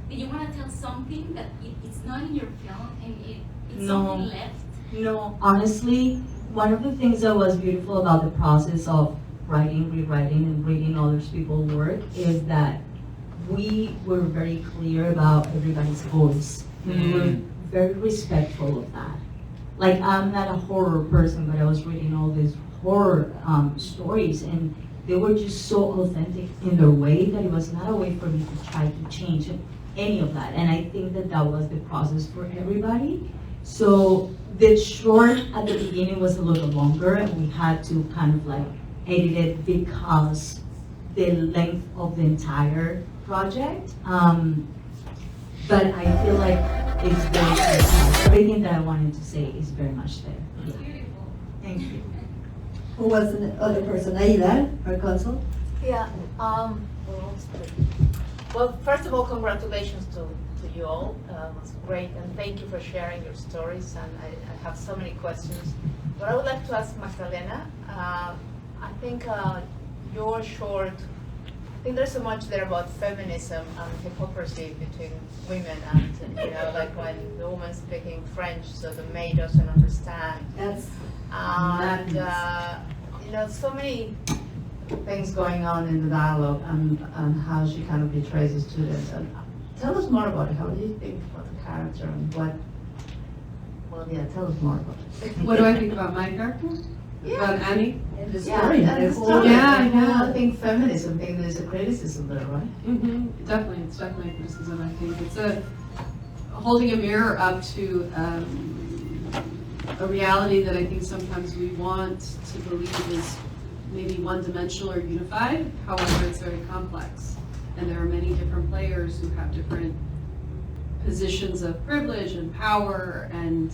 [SPEAKER 11] Do you want to tell something that it's not in your film and it's
[SPEAKER 5] No.
[SPEAKER 11] something left?
[SPEAKER 5] No, honestly, one of the things that was beautiful about the process of writing, rewriting, and reading other people's work is that we were very clear about everybody's voice. And we were very respectful of that. Like, I'm not a horror person, but I was reading all these horror stories, and they were just so authentic in their way that it was not a way for me to try to change any of that. And I think that that was the process for everybody. So the short at the beginning was a little longer, and we had to kind of like edit it because the length of the entire project. But I feel like it's very clear. Everything that I wanted to say is very much there.
[SPEAKER 11] It's beautiful.
[SPEAKER 5] Thank you.
[SPEAKER 1] Who was the other person? Aida, our consul?
[SPEAKER 8] Yeah, well, first of all, congratulations to you all. It's great, and thank you for sharing your stories. And I have so many questions. But I would like to ask Magdalena, I think your short, I think there's so much there about feminism and hypocrisy between women and, like when the woman's speaking French, so the maid doesn't understand.
[SPEAKER 1] That's
[SPEAKER 8] And, so many
[SPEAKER 6] things going on in the dialogue and how she kind of betrays the students. And tell us more about it. How do you think about the character and what? Well, yeah, tell us more about it.
[SPEAKER 4] What do I think about my character? About Annie?
[SPEAKER 1] in the
[SPEAKER 6] Yeah,
[SPEAKER 1] story.
[SPEAKER 6] and it's story.
[SPEAKER 4] Yeah,
[SPEAKER 6] I think feminism, I think there's a criticism there, right?
[SPEAKER 4] Definitely, it's definitely a criticism, I think. It's holding a mirror up to a reality that I think sometimes we want to believe is maybe one-dimensional or unified. However, it's very complex. And there are many different players who have different positions of privilege and power and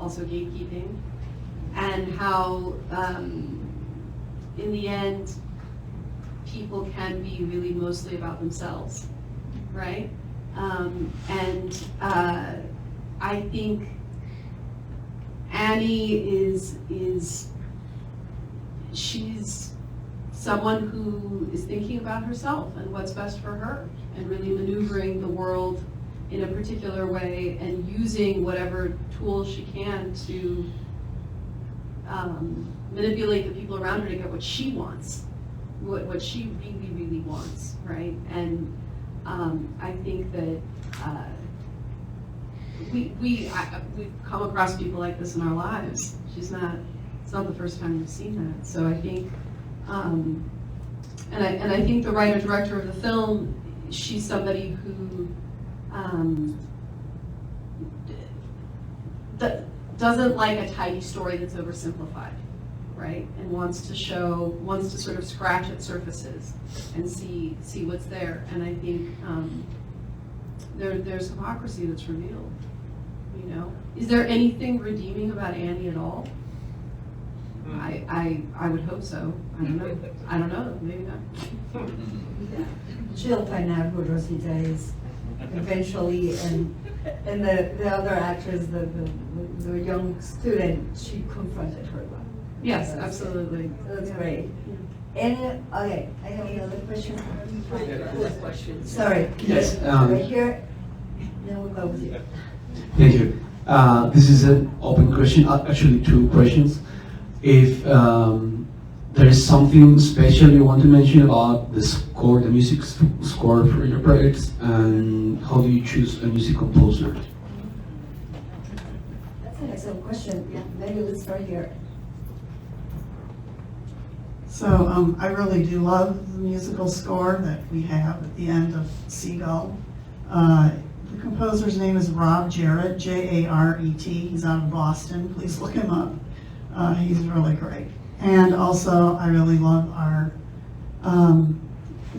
[SPEAKER 4] also gatekeeping. And how, in the end, people can be really mostly about themselves, right? I think Annie is she's someone who is thinking about herself and what's best for her, and really maneuvering the world in a particular way and using whatever tools she can to manipulate the people around her to get what she wants, what she really, really wants, right? And I think that we've come across people like this in our lives. It's not the first time we've seen that. So I think, and I think the writer-director of the film, she's somebody who doesn't like a tidy story that's oversimplified, right? And wants to sort of scratch at surfaces and see what's there. And I think there's hypocrisy that's revealed, you know? Is there anything redeeming about Annie at all? I would hope so. I don't know, maybe not.
[SPEAKER 1] She'll find out who Rosita is eventually, and the other actress, the young student, she confronted her.
[SPEAKER 4] Yes, absolutely.
[SPEAKER 1] That's great. Okay, I have another question. Sorry.
[SPEAKER 12] Yes.
[SPEAKER 1] Right here. Then we'll go with you.
[SPEAKER 12] Thank you. This is an open question, actually 2 questions. If there is something special you want to mention about the score, the music score for your projects, and how do you choose a music composer?
[SPEAKER 1] That's an excellent question. Yeah, maybe let's start here.
[SPEAKER 6] So I really do love the musical score that we have at the end of SEGULL. The composer's name is Rob Jarrett, J-A-R-E-T. He's out of Boston. Please look him up. He's really great. And also, I really love our,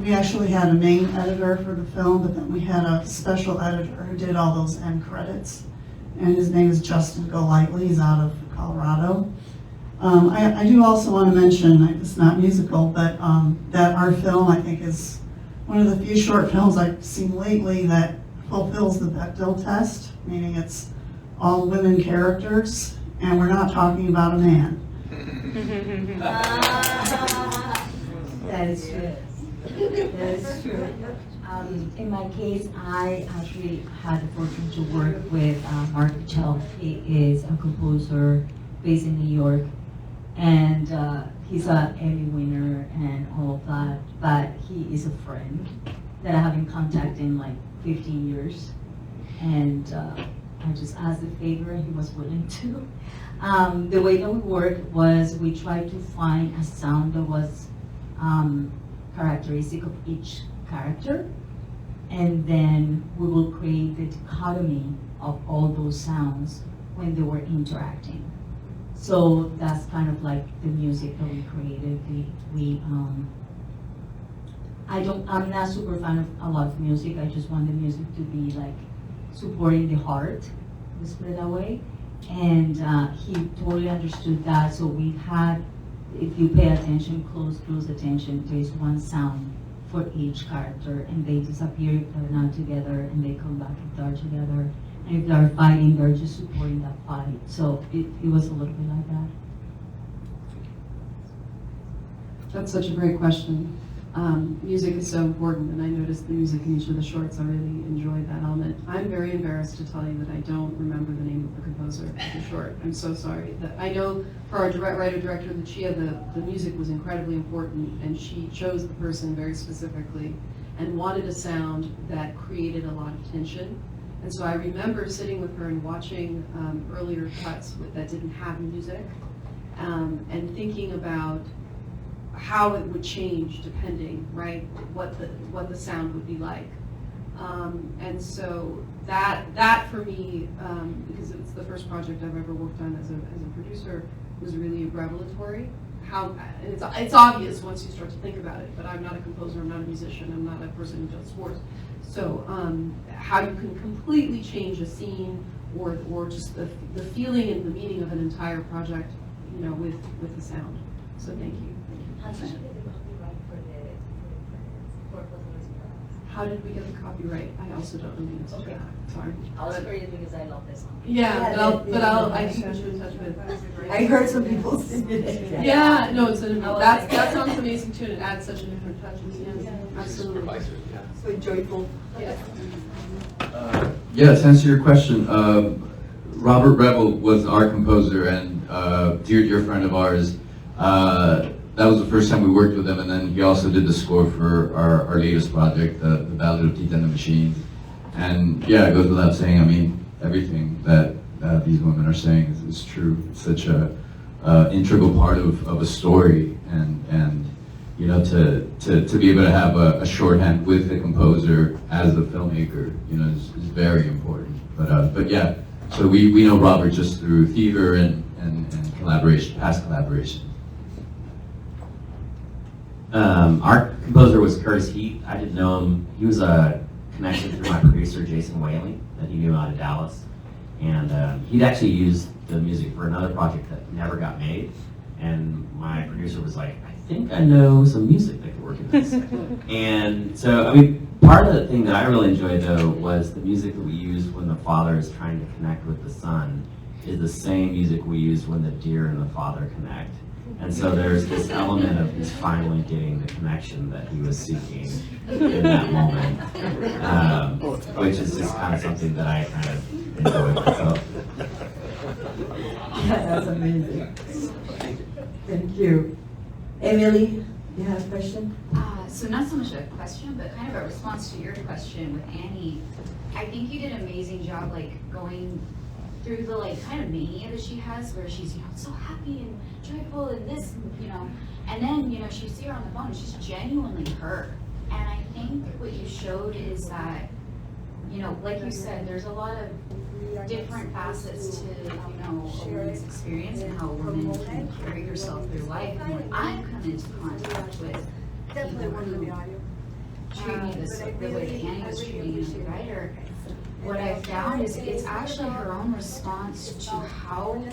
[SPEAKER 6] we actually had a main editor for the film, but then we had a special editor who did all those end credits. And his name is Justin Golightly. He's out of Colorado. I do also want to mention, it's not musical, but that our film, I think, is one of the few short films I've seen lately that fulfills the Bechdel test, meaning it's all women characters, and we're not talking about a man.
[SPEAKER 1] That is true. That is true.
[SPEAKER 5] In my case, I actually had the fortune to work with Mark Chell. He is a composer based in New York, and he's an Emmy winner and all of that, but he is a friend that I haven't contacted in like 15 years, and I just asked a favor and he was willing to. The way that we worked was we tried to find a sound that was characteristic of each character, and then we will create the dichotomy of all those sounds when they were interacting. So that's kind of like the music that we created. I'm not super fan of a lot of music. I just want the music to be like supporting the heart, let's put it that way. And he totally understood that. So we had, if you pay attention, close attention, there is one sound for each character, and they disappear if they're not together, and they come back if they're together. And if they're fighting, they're just supporting that fight. So it was a little bit like that.
[SPEAKER 4] That's such a great question. Music is so important, and I noticed the music in each of the shorts. I really enjoyed that element. I'm very embarrassed to tell you that I don't remember the name of the composer of the short. I'm so sorry. I know for our writer-director, Lucia, the music was incredibly important, and she chose the person very specifically and wanted a sound that created a lot of tension. And so I remember sitting with her and watching earlier cuts that didn't have music, and thinking about how it would change depending, right, what the sound would be like. And so that for me, because it's the first project I've ever worked on as a producer, was really revelatory. It's obvious once you start to think about it, but I'm not a composer, I'm not a musician, I'm not a person who does sports. So how you can completely change a scene or just the feeling and the meaning of an entire project, you know, with the sound. So thank you. how did we get the copyright? I also don't know the answer to that. Sorry.
[SPEAKER 5] I'll look for you because I love this song.
[SPEAKER 4] Yeah, I can put you in touch with.
[SPEAKER 1] I heard some people sing it.
[SPEAKER 4] Yeah, no, it's that song's amazing too, and it adds such a different touch. Yeah, absolutely.
[SPEAKER 1] So joyful.
[SPEAKER 4] Yeah.
[SPEAKER 2] Yeah, to answer your question, Robert Rebel was our composer and dear friend of ours. That was the first time we worked with him, and then he also did the score for our latest project, the Ballad of Tita and the Machines. And yeah, it goes without saying, I mean, everything that these women are saying is true. It's such a integral part of a story, and you know, to be able to have a shorthand with the composer as the filmmaker, you know, is very important. But yeah, so we know Robert just through theater and collaboration, past collaboration.
[SPEAKER 3] Our composer was Curtis Heath. I didn't know him. He was a connection through my producer, Jason Whaley, that he knew out of Dallas. And he'd actually used the music for another project that never got made. And my producer was like, I think I know some music that could work in this. And so, I mean, part of the thing that I really enjoyed, though, was the music that we used when the father is trying to connect with the son is the same music we use when the deer and the father connect. And so there's this element of he's finally getting the connection that he was seeking in that moment, which is just kind of something that I kind of enjoyed myself.
[SPEAKER 1] Yeah, that's amazing. Thank you. Emily, you have a question?
[SPEAKER 13] So not so much a question, but kind of a response to your question with Annie. I think you did an amazing job, like going through the like kind of mania that she has, where she's, you know, so happy and joyful and this, you know, and then, you know, you see her on the phone and she's genuinely hurt. And I think what you showed is that, you know, like you said, there's a lot of different facets to, you know, a woman's experience and how a woman can carry herself through life. And when I come into contact with people who treat me this the way that Annie was treating me as a writer, what I found is it's actually her own response to how,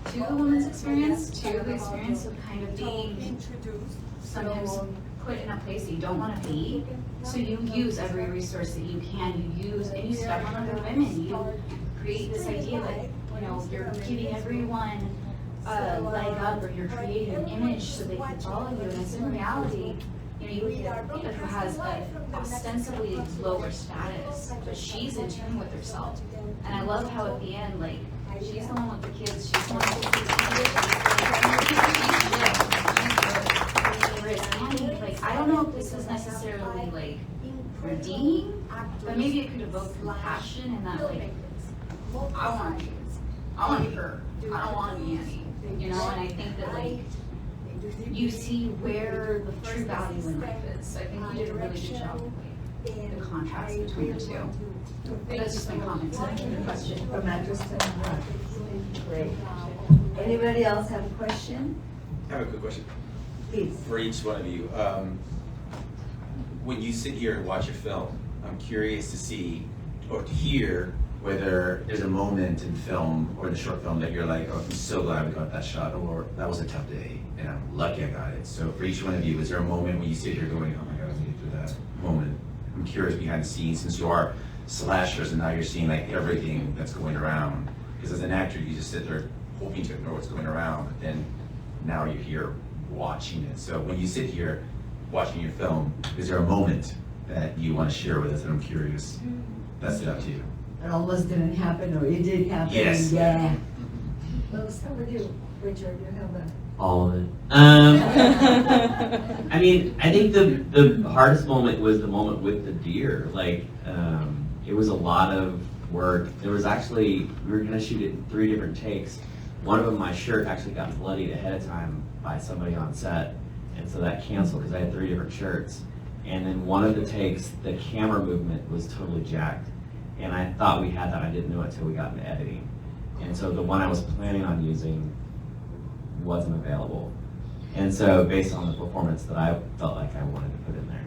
[SPEAKER 13] to the woman's experience, to the experience of kind of being sometimes put in a place that you don't want to be. So you use every resource that you can. You use, and you step on other women. You create this idea that, you know, you're giving everyone a leg up, or you're creating an image so they can follow you. And it's in reality, you know, you look at Rita, who has an ostensibly lower status, but she's in tune with herself. And I love how at the end, like, she's the one with the kids, she's the one with the kids, whereas Annie, like, I don't know if this is necessarily, like, redeeming, but maybe it could evoke compassion in that, like, I want kids, I want her, I don't want to be Annie, you know, and I think that, like, you see where the true value in life is. So I think you did a really good job with the contrast between the two. That's just my comments on the question.
[SPEAKER 1] Great. Anybody else have a question?
[SPEAKER 14] I have a quick question.
[SPEAKER 1] Please.
[SPEAKER 14] For each one of you. When you sit here and watch a film, I'm curious to see or to hear whether there's a moment in film or the short film that you're like, oh, I'm so glad we got that shot, or that was a tough day and I'm lucky I got it. So for each one of you, is there a moment when you sit here going, oh my God, I made it through that moment? I'm curious behind the scenes, since you are slashers and now you're seeing like everything that's going around. Because as an actor, you just sit there hoping to ignore what's going around, but then now you're here watching it. So when you sit here watching your film, is there a moment that you want to share with us that I'm curious? That's it up to you.
[SPEAKER 1] It almost didn't happen, or it did happen.
[SPEAKER 14] Yes.
[SPEAKER 1] Yeah. Let's start with you, Richard. You have a.
[SPEAKER 3] All of it. I mean, I think the hardest moment was the moment with the deer. Like, it was a lot of work. There was actually, we were gonna shoot it in 3 different takes. One of them, my shirt actually got bloodied ahead of time by somebody on set. And so that canceled because I had 3 different shirts. And then one of the takes, the camera movement was totally jacked. And I thought we had that, I didn't know it until we got into editing. And so the one I was planning on using wasn't available. And so based on the performance that I felt like I wanted to put in there.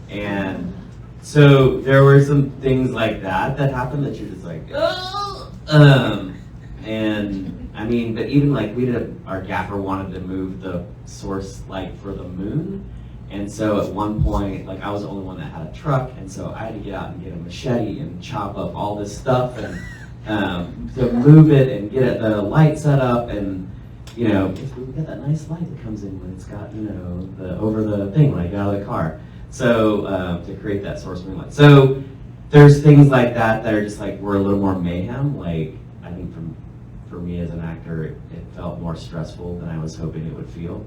[SPEAKER 3] And so there were some things like that happened that you're just like, oh! And I mean, but even like our gaffer wanted to move the source light for the moon. And so at one point, like I was the only one that had a truck, and so I had to get out and get a machete and chop up all this stuff and to move it and get the light set up, and you know, we've got that nice light that comes in when it's got, you know, the over the thing when I get out of the car. So to create that source moonlight. So there's things like that that are just like we're a little more mayhem. Like I think for me as an actor, it felt more stressful than I was hoping it would feel.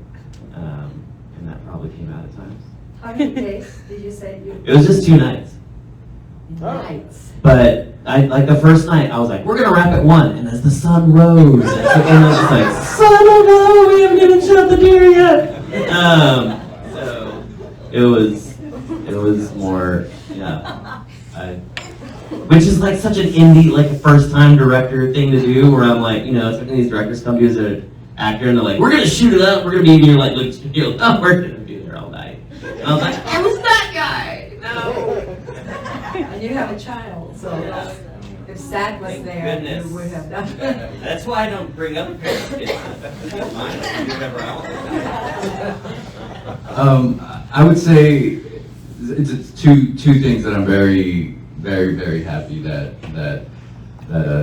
[SPEAKER 3] And that probably came out at times.
[SPEAKER 1] How many days did you say you?
[SPEAKER 3] It was just 2 nights.
[SPEAKER 1] Nights.
[SPEAKER 3] But I like the first night, I was like, we're gonna wrap at 1, and as the sun rose, and I was just like, son of a, we haven't even shot the deer yet. So it was more, yeah. Which is like such an indie, like a first-time director thing to do, where I'm like, you know, expecting these directors come to you as an actor, and they're like, we're gonna shoot it up, we're gonna be in your like studio, oh, we're gonna be there all night. And I was like, I was that guy. No.
[SPEAKER 1] And you have a child, so if Sad was there,
[SPEAKER 3] Goodness.
[SPEAKER 1] you would have done it.
[SPEAKER 3] That's why I don't bring other parents' kids. Mine, I do whatever I want.
[SPEAKER 2] I would say it's two things that I'm very, very, very happy that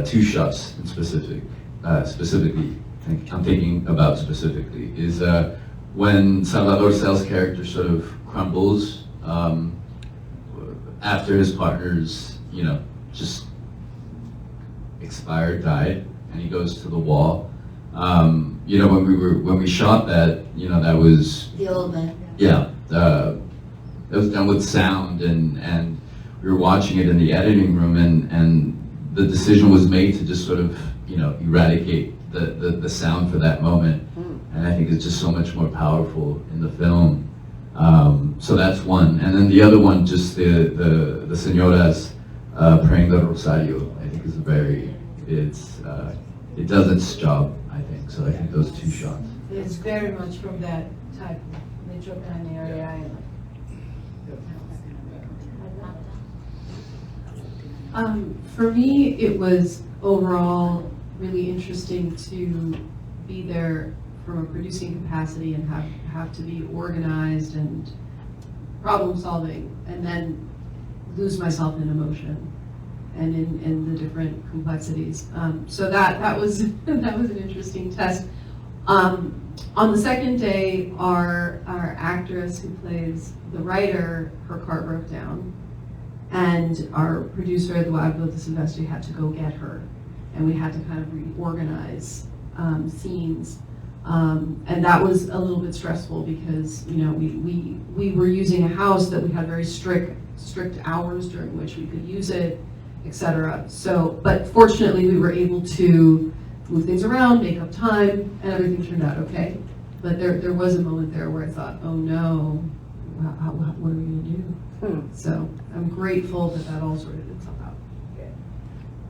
[SPEAKER 2] 2 shots in specifically I'm thinking about specifically is when Salvador Cell's character sort of crumbles after his partner's, you know, just expired, died, and he goes to the wall. You know, when we shot that, you know, that was
[SPEAKER 1] The old man.
[SPEAKER 2] yeah, that was done with sound, and we were watching it in the editing room, and the decision was made to just sort of, you know, eradicate the sound for that moment. And I think it's just so much more powerful in the film. So that's one. And then the other one, just the señoras praying the rosario, I think is it does its job, I think. So I think those 2 shots.
[SPEAKER 1] It's very much from that type of Michoacan area.
[SPEAKER 4] For me, it was overall really interesting to be there from a producing capacity and have to be organized and problem solving, and then lose myself in emotion and in the different complexities. So that was that was an interesting test. On the second day, our actress who plays the writer, her car broke down, and our producer, Eduardo de Silvestre, had to go get her, and we had to kind of reorganize scenes. And that was a little bit stressful because, you know, we were using a house that we had very strict hours during which we could use it, etc. So, but fortunately we were able to move things around, make up time, and everything turned out okay. But there was a moment there where I thought, oh no, what are we gonna do? So I'm grateful that all sorted itself out.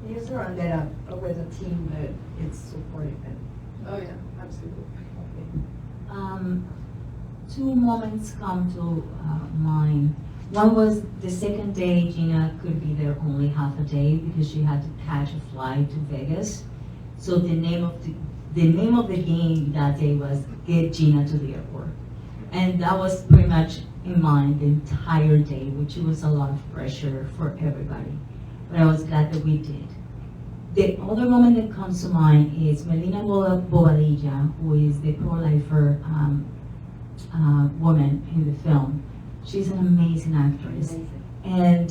[SPEAKER 1] You surrounded up with a team that is supporting it.
[SPEAKER 4] Oh yeah, absolutely.
[SPEAKER 5] 2 moments come to mind. One was the second day Gina could be there only half a day because she had to catch a flight to Vegas. So the name of the game that day was Get Gina to the Airport. And that was pretty much in mind the entire day, which was a lot of pressure for everybody. But I was glad that we did. The other moment that comes to mind is Melina Bobadilla, who is the pro-lifer woman in the film. She's an amazing actress. And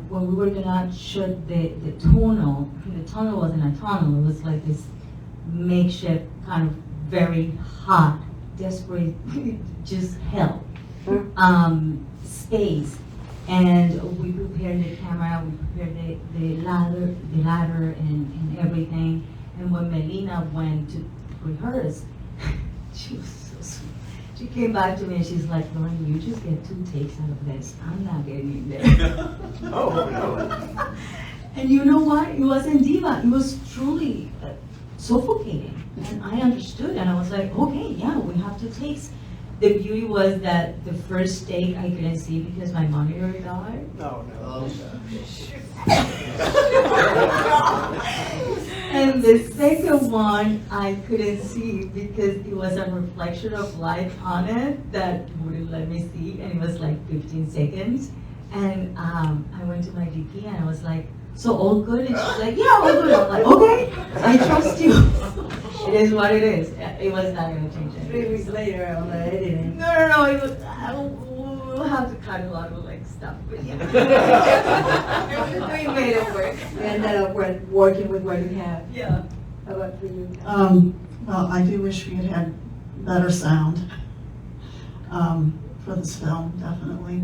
[SPEAKER 5] when we were gonna shoot the tunnel wasn't a tunnel, it was like this makeshift kind of very hot, desperate, just hell space. And we prepared the camera, we prepared the ladder and everything. And when Melina went to rehearse, she was so sweet. She came back to me and she's like, Loren, you just get 2 takes out of this. I'm not getting in there.
[SPEAKER 14] Oh, no.
[SPEAKER 5] And you know what? It wasn't diva. It was truly suffocating. And I understood, and I was like, okay, yeah, we have 2 takes. the beauty was that the first take I couldn't see because my monitor died.
[SPEAKER 15] No, no.
[SPEAKER 5] And the second one I couldn't see because it was a reflection of light on it that wouldn't let me see, and it was like 15 seconds. And I went to my DP and I was like, so all good? And she's like, yeah, all good. I'm like, okay, I trust you. It is what it is. It was not going to change anything.
[SPEAKER 1] 3 weeks later, I'm like, it didn't.
[SPEAKER 5] No. It was, we'll have to cut a lot of like stuff, but yeah. We made it work.
[SPEAKER 1] We ended up working with what you have.
[SPEAKER 5] Yeah.
[SPEAKER 1] How about for you?
[SPEAKER 6] Well, I do wish we had had better sound for this film, definitely.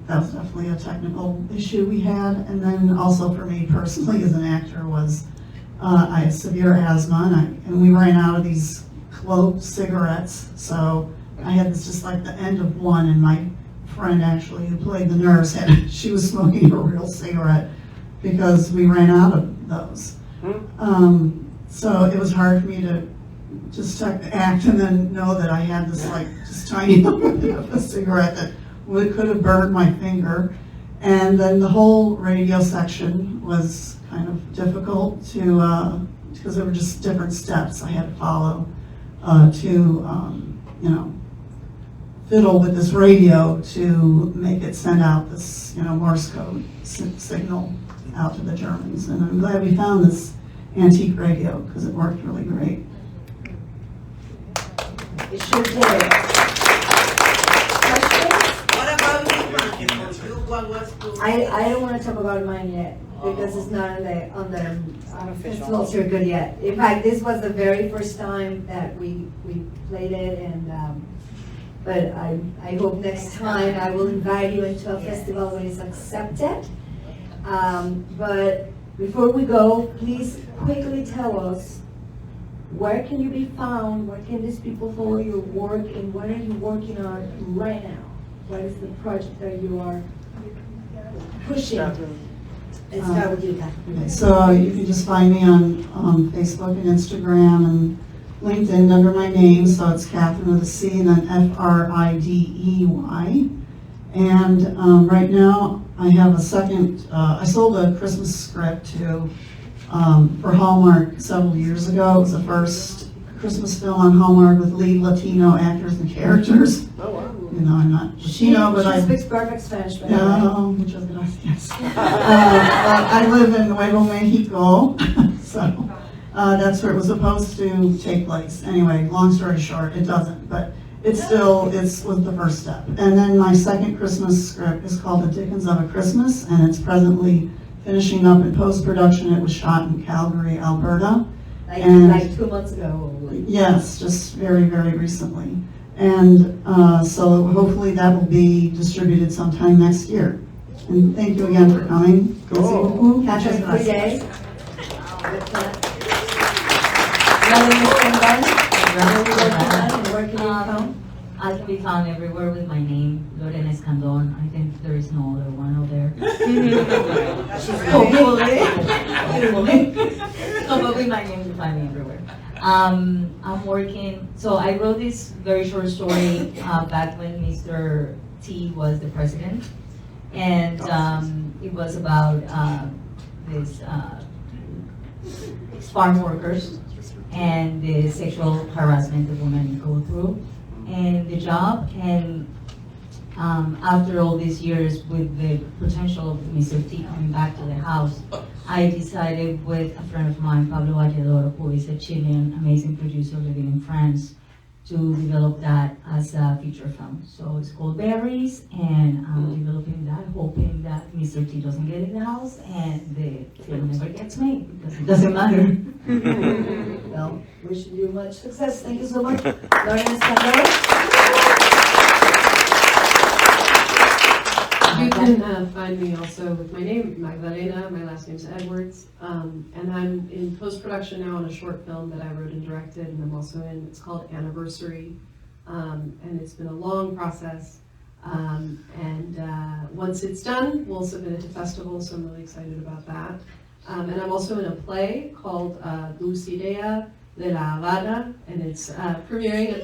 [SPEAKER 6] That was definitely a technical issue we had. And then also for me personally as an actor was I had severe asthma and we ran out of these clove cigarettes. So I had this just like the end of one, and my friend actually who played the nurse, she was smoking a real cigarette because we ran out of those. So it was hard for me to just act and then know that I had this like just tiny little bit of a cigarette that could have burned my finger. And then the whole radio section was kind of difficult to, because there were just different steps I had to follow to, fiddle with this radio to make it send out this, Morse code signal out to the Germans. And I'm glad we found this antique radio because it worked really great.
[SPEAKER 1] It sure did.
[SPEAKER 9] What about you, Vange? What was
[SPEAKER 1] I don't want to talk about mine yet because it's not on the festival circuit yet. In fact, this was the very first time that we played it, and but I hope next time I will invite you into a festival when it's accepted. But before we go, please quickly tell us where can you be found, where can these people follow your work, and what are you working on right now? What is the project that you are pushing? Let's start with you, Catherine.
[SPEAKER 6] Okay, so you can just find me on Facebook and Instagram and LinkedIn under my name, so it's Catherine with a C and then F-R-I-D-E-Y. And right now I have a second, I sold a Christmas script to for Hallmark several years ago. It was the first Christmas film on Hallmark with lead Latino actors and characters.
[SPEAKER 15] Oh, wow.
[SPEAKER 6] I'm not Latino, but
[SPEAKER 1] She speaks perfect Spanish, by the way.
[SPEAKER 6] muchas gracias. I live in Nuevo Mexico, so that's where it was supposed to take place. Anyway, long story short, it doesn't, but it was the first step. And then my second Christmas script is called The Dickens of a Christmas, and it's presently finishing up in post-production. It was shot in Calgary, Alberta.
[SPEAKER 1] Like 2 months ago.
[SPEAKER 6] Yes, just very, very recently. And so hopefully that will be distributed sometime next year. And thank you again for coming.
[SPEAKER 1] Cool. Catch us every day.
[SPEAKER 5] I can be found everywhere with my name, LOREN ESCANDÓN. I think there is no other one out there. But with my name, you find me everywhere. I'm working, so I wrote this very short story back when Mr. T was the president. And it was about this farm workers and the sexual harassment that women go through and the job. And after all these years with the potential of Mr. T coming back to the house, I decided with a friend of mine, Pablo Valledor, who is a Chilean amazing producer living in France, to develop that as a feature film. So it's called Berries, and I'm developing that, hoping that Mr. T doesn't get in the house and the film never gets made, because it doesn't matter.
[SPEAKER 1] Well, wishing you much success. Thank you so much. LOREN ESCANDÓN.
[SPEAKER 4] You can find me also with my name, Magdalena. My last name's Edwards. And I'm in post-production now on a short film that I wrote and directed, and I'm also in, it's called Anniversary. And it's been a long process. Once it's done, we'll submit it to festivals, so I'm really excited about that. And I'm also in a play called Dulcidea, de La Habana, and it's premiering at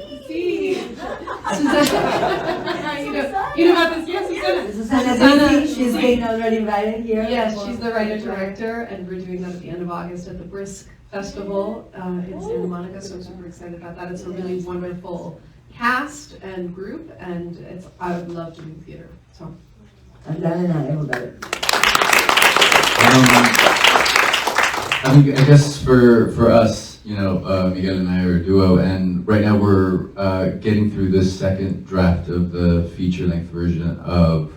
[SPEAKER 4] you know about this? Yes,
[SPEAKER 1] Susana, she's been already invited here.
[SPEAKER 4] Yes, she's the writer-director, and we're doing that at the end of August at the Brisk Festival in Santa Monica, so I'm super excited about that. It's a really wonderful cast and group, and I would love to do theater, so.
[SPEAKER 1] ALDANA, everybody.
[SPEAKER 2] I guess for us, Miguel and I are a duo, and right now we're getting through the second draft of the feature-length version of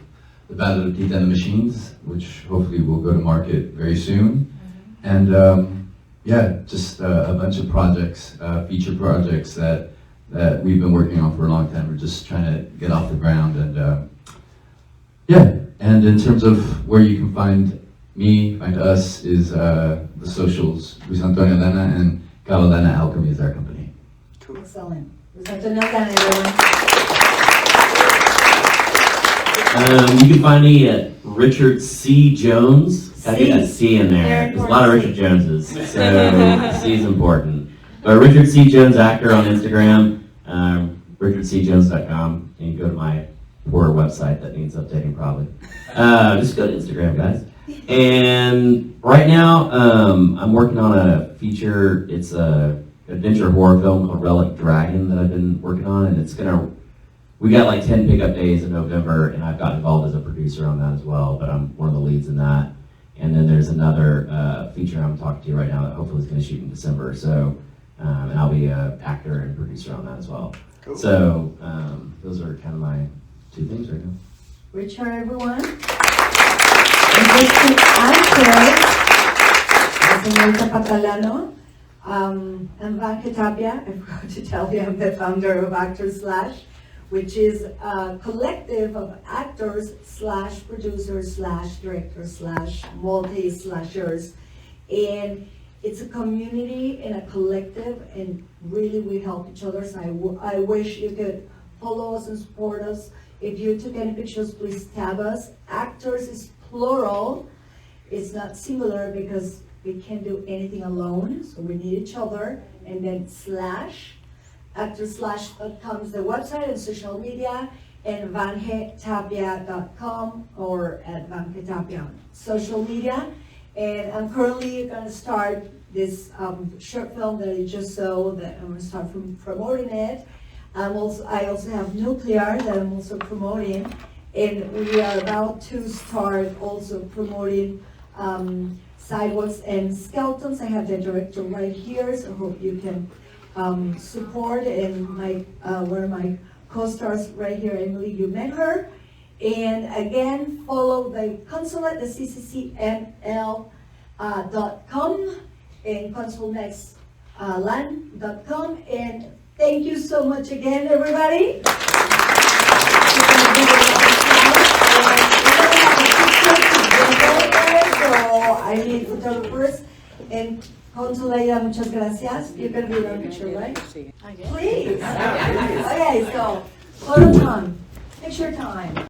[SPEAKER 2] The Battle of Tita and the Machines, which hopefully will go to market very soon. And just a bunch of projects, feature projects that we've been working on for a long time. We're just trying to get off the ground, and and in terms of where you can find us is the socials. Luis Antonio Aldana and Aldana Alchemy is our company.
[SPEAKER 1] Excellent. Luis Antonio Aldana, everyone.
[SPEAKER 3] You can find me at Richard C. Jones. Gotta get that C in there. There's a lot of Richard Joneses, so C is important. But Richard C. Jones actor on Instagram, richardcjones.com, and you can go to my poor website that needs updating probably. Just go to Instagram, guys. And right now, I'm working on a feature. It's a adventure horror film called Relic Dragon that I've been working on, and we got like 10 pickup days in November, and I've got involved as a producer on that as well, but I'm one of the leads in that. And then there's another feature I'm talking to you right now that hopefully is going to shoot in December. So, and I'll be an actor and producer on that as well. Cool. So those are kind of my two things right now.
[SPEAKER 1] Richard, everyone. And just to answer, Señorita Patalano, I'm Vange Tapia. I forgot to tell you I'm the founder of Actors Slash, which is a collective of actors / producers / directors / multi-slashers. And it's a community and a collective, and really we help each other. So I wish you could follow us and support us. If you took any pictures, please tag us. Actors is plural. It's not singular because we can't do anything alone, so we need each other. And then / actorslash.com is the website and social media, and vangetapia.com or at Vange Tapia on social media. And I'm currently going to start this short film that I just saw, that I'm going to start promoting it. I also have Nuclear that I'm also promoting, and we are about to start also promoting Sidewalks and Skeletons. I have the director right here, so I hope you can support, and one of my co-stars right here, Emily, you met her. And again, follow the Consulate, the CCCML.com and consulnextland.com. And thank you so much again, everybody. So I need photographers. And Consuela, muchas gracias. You're going to be in our picture, right? Please. Okay, so photo time, picture time.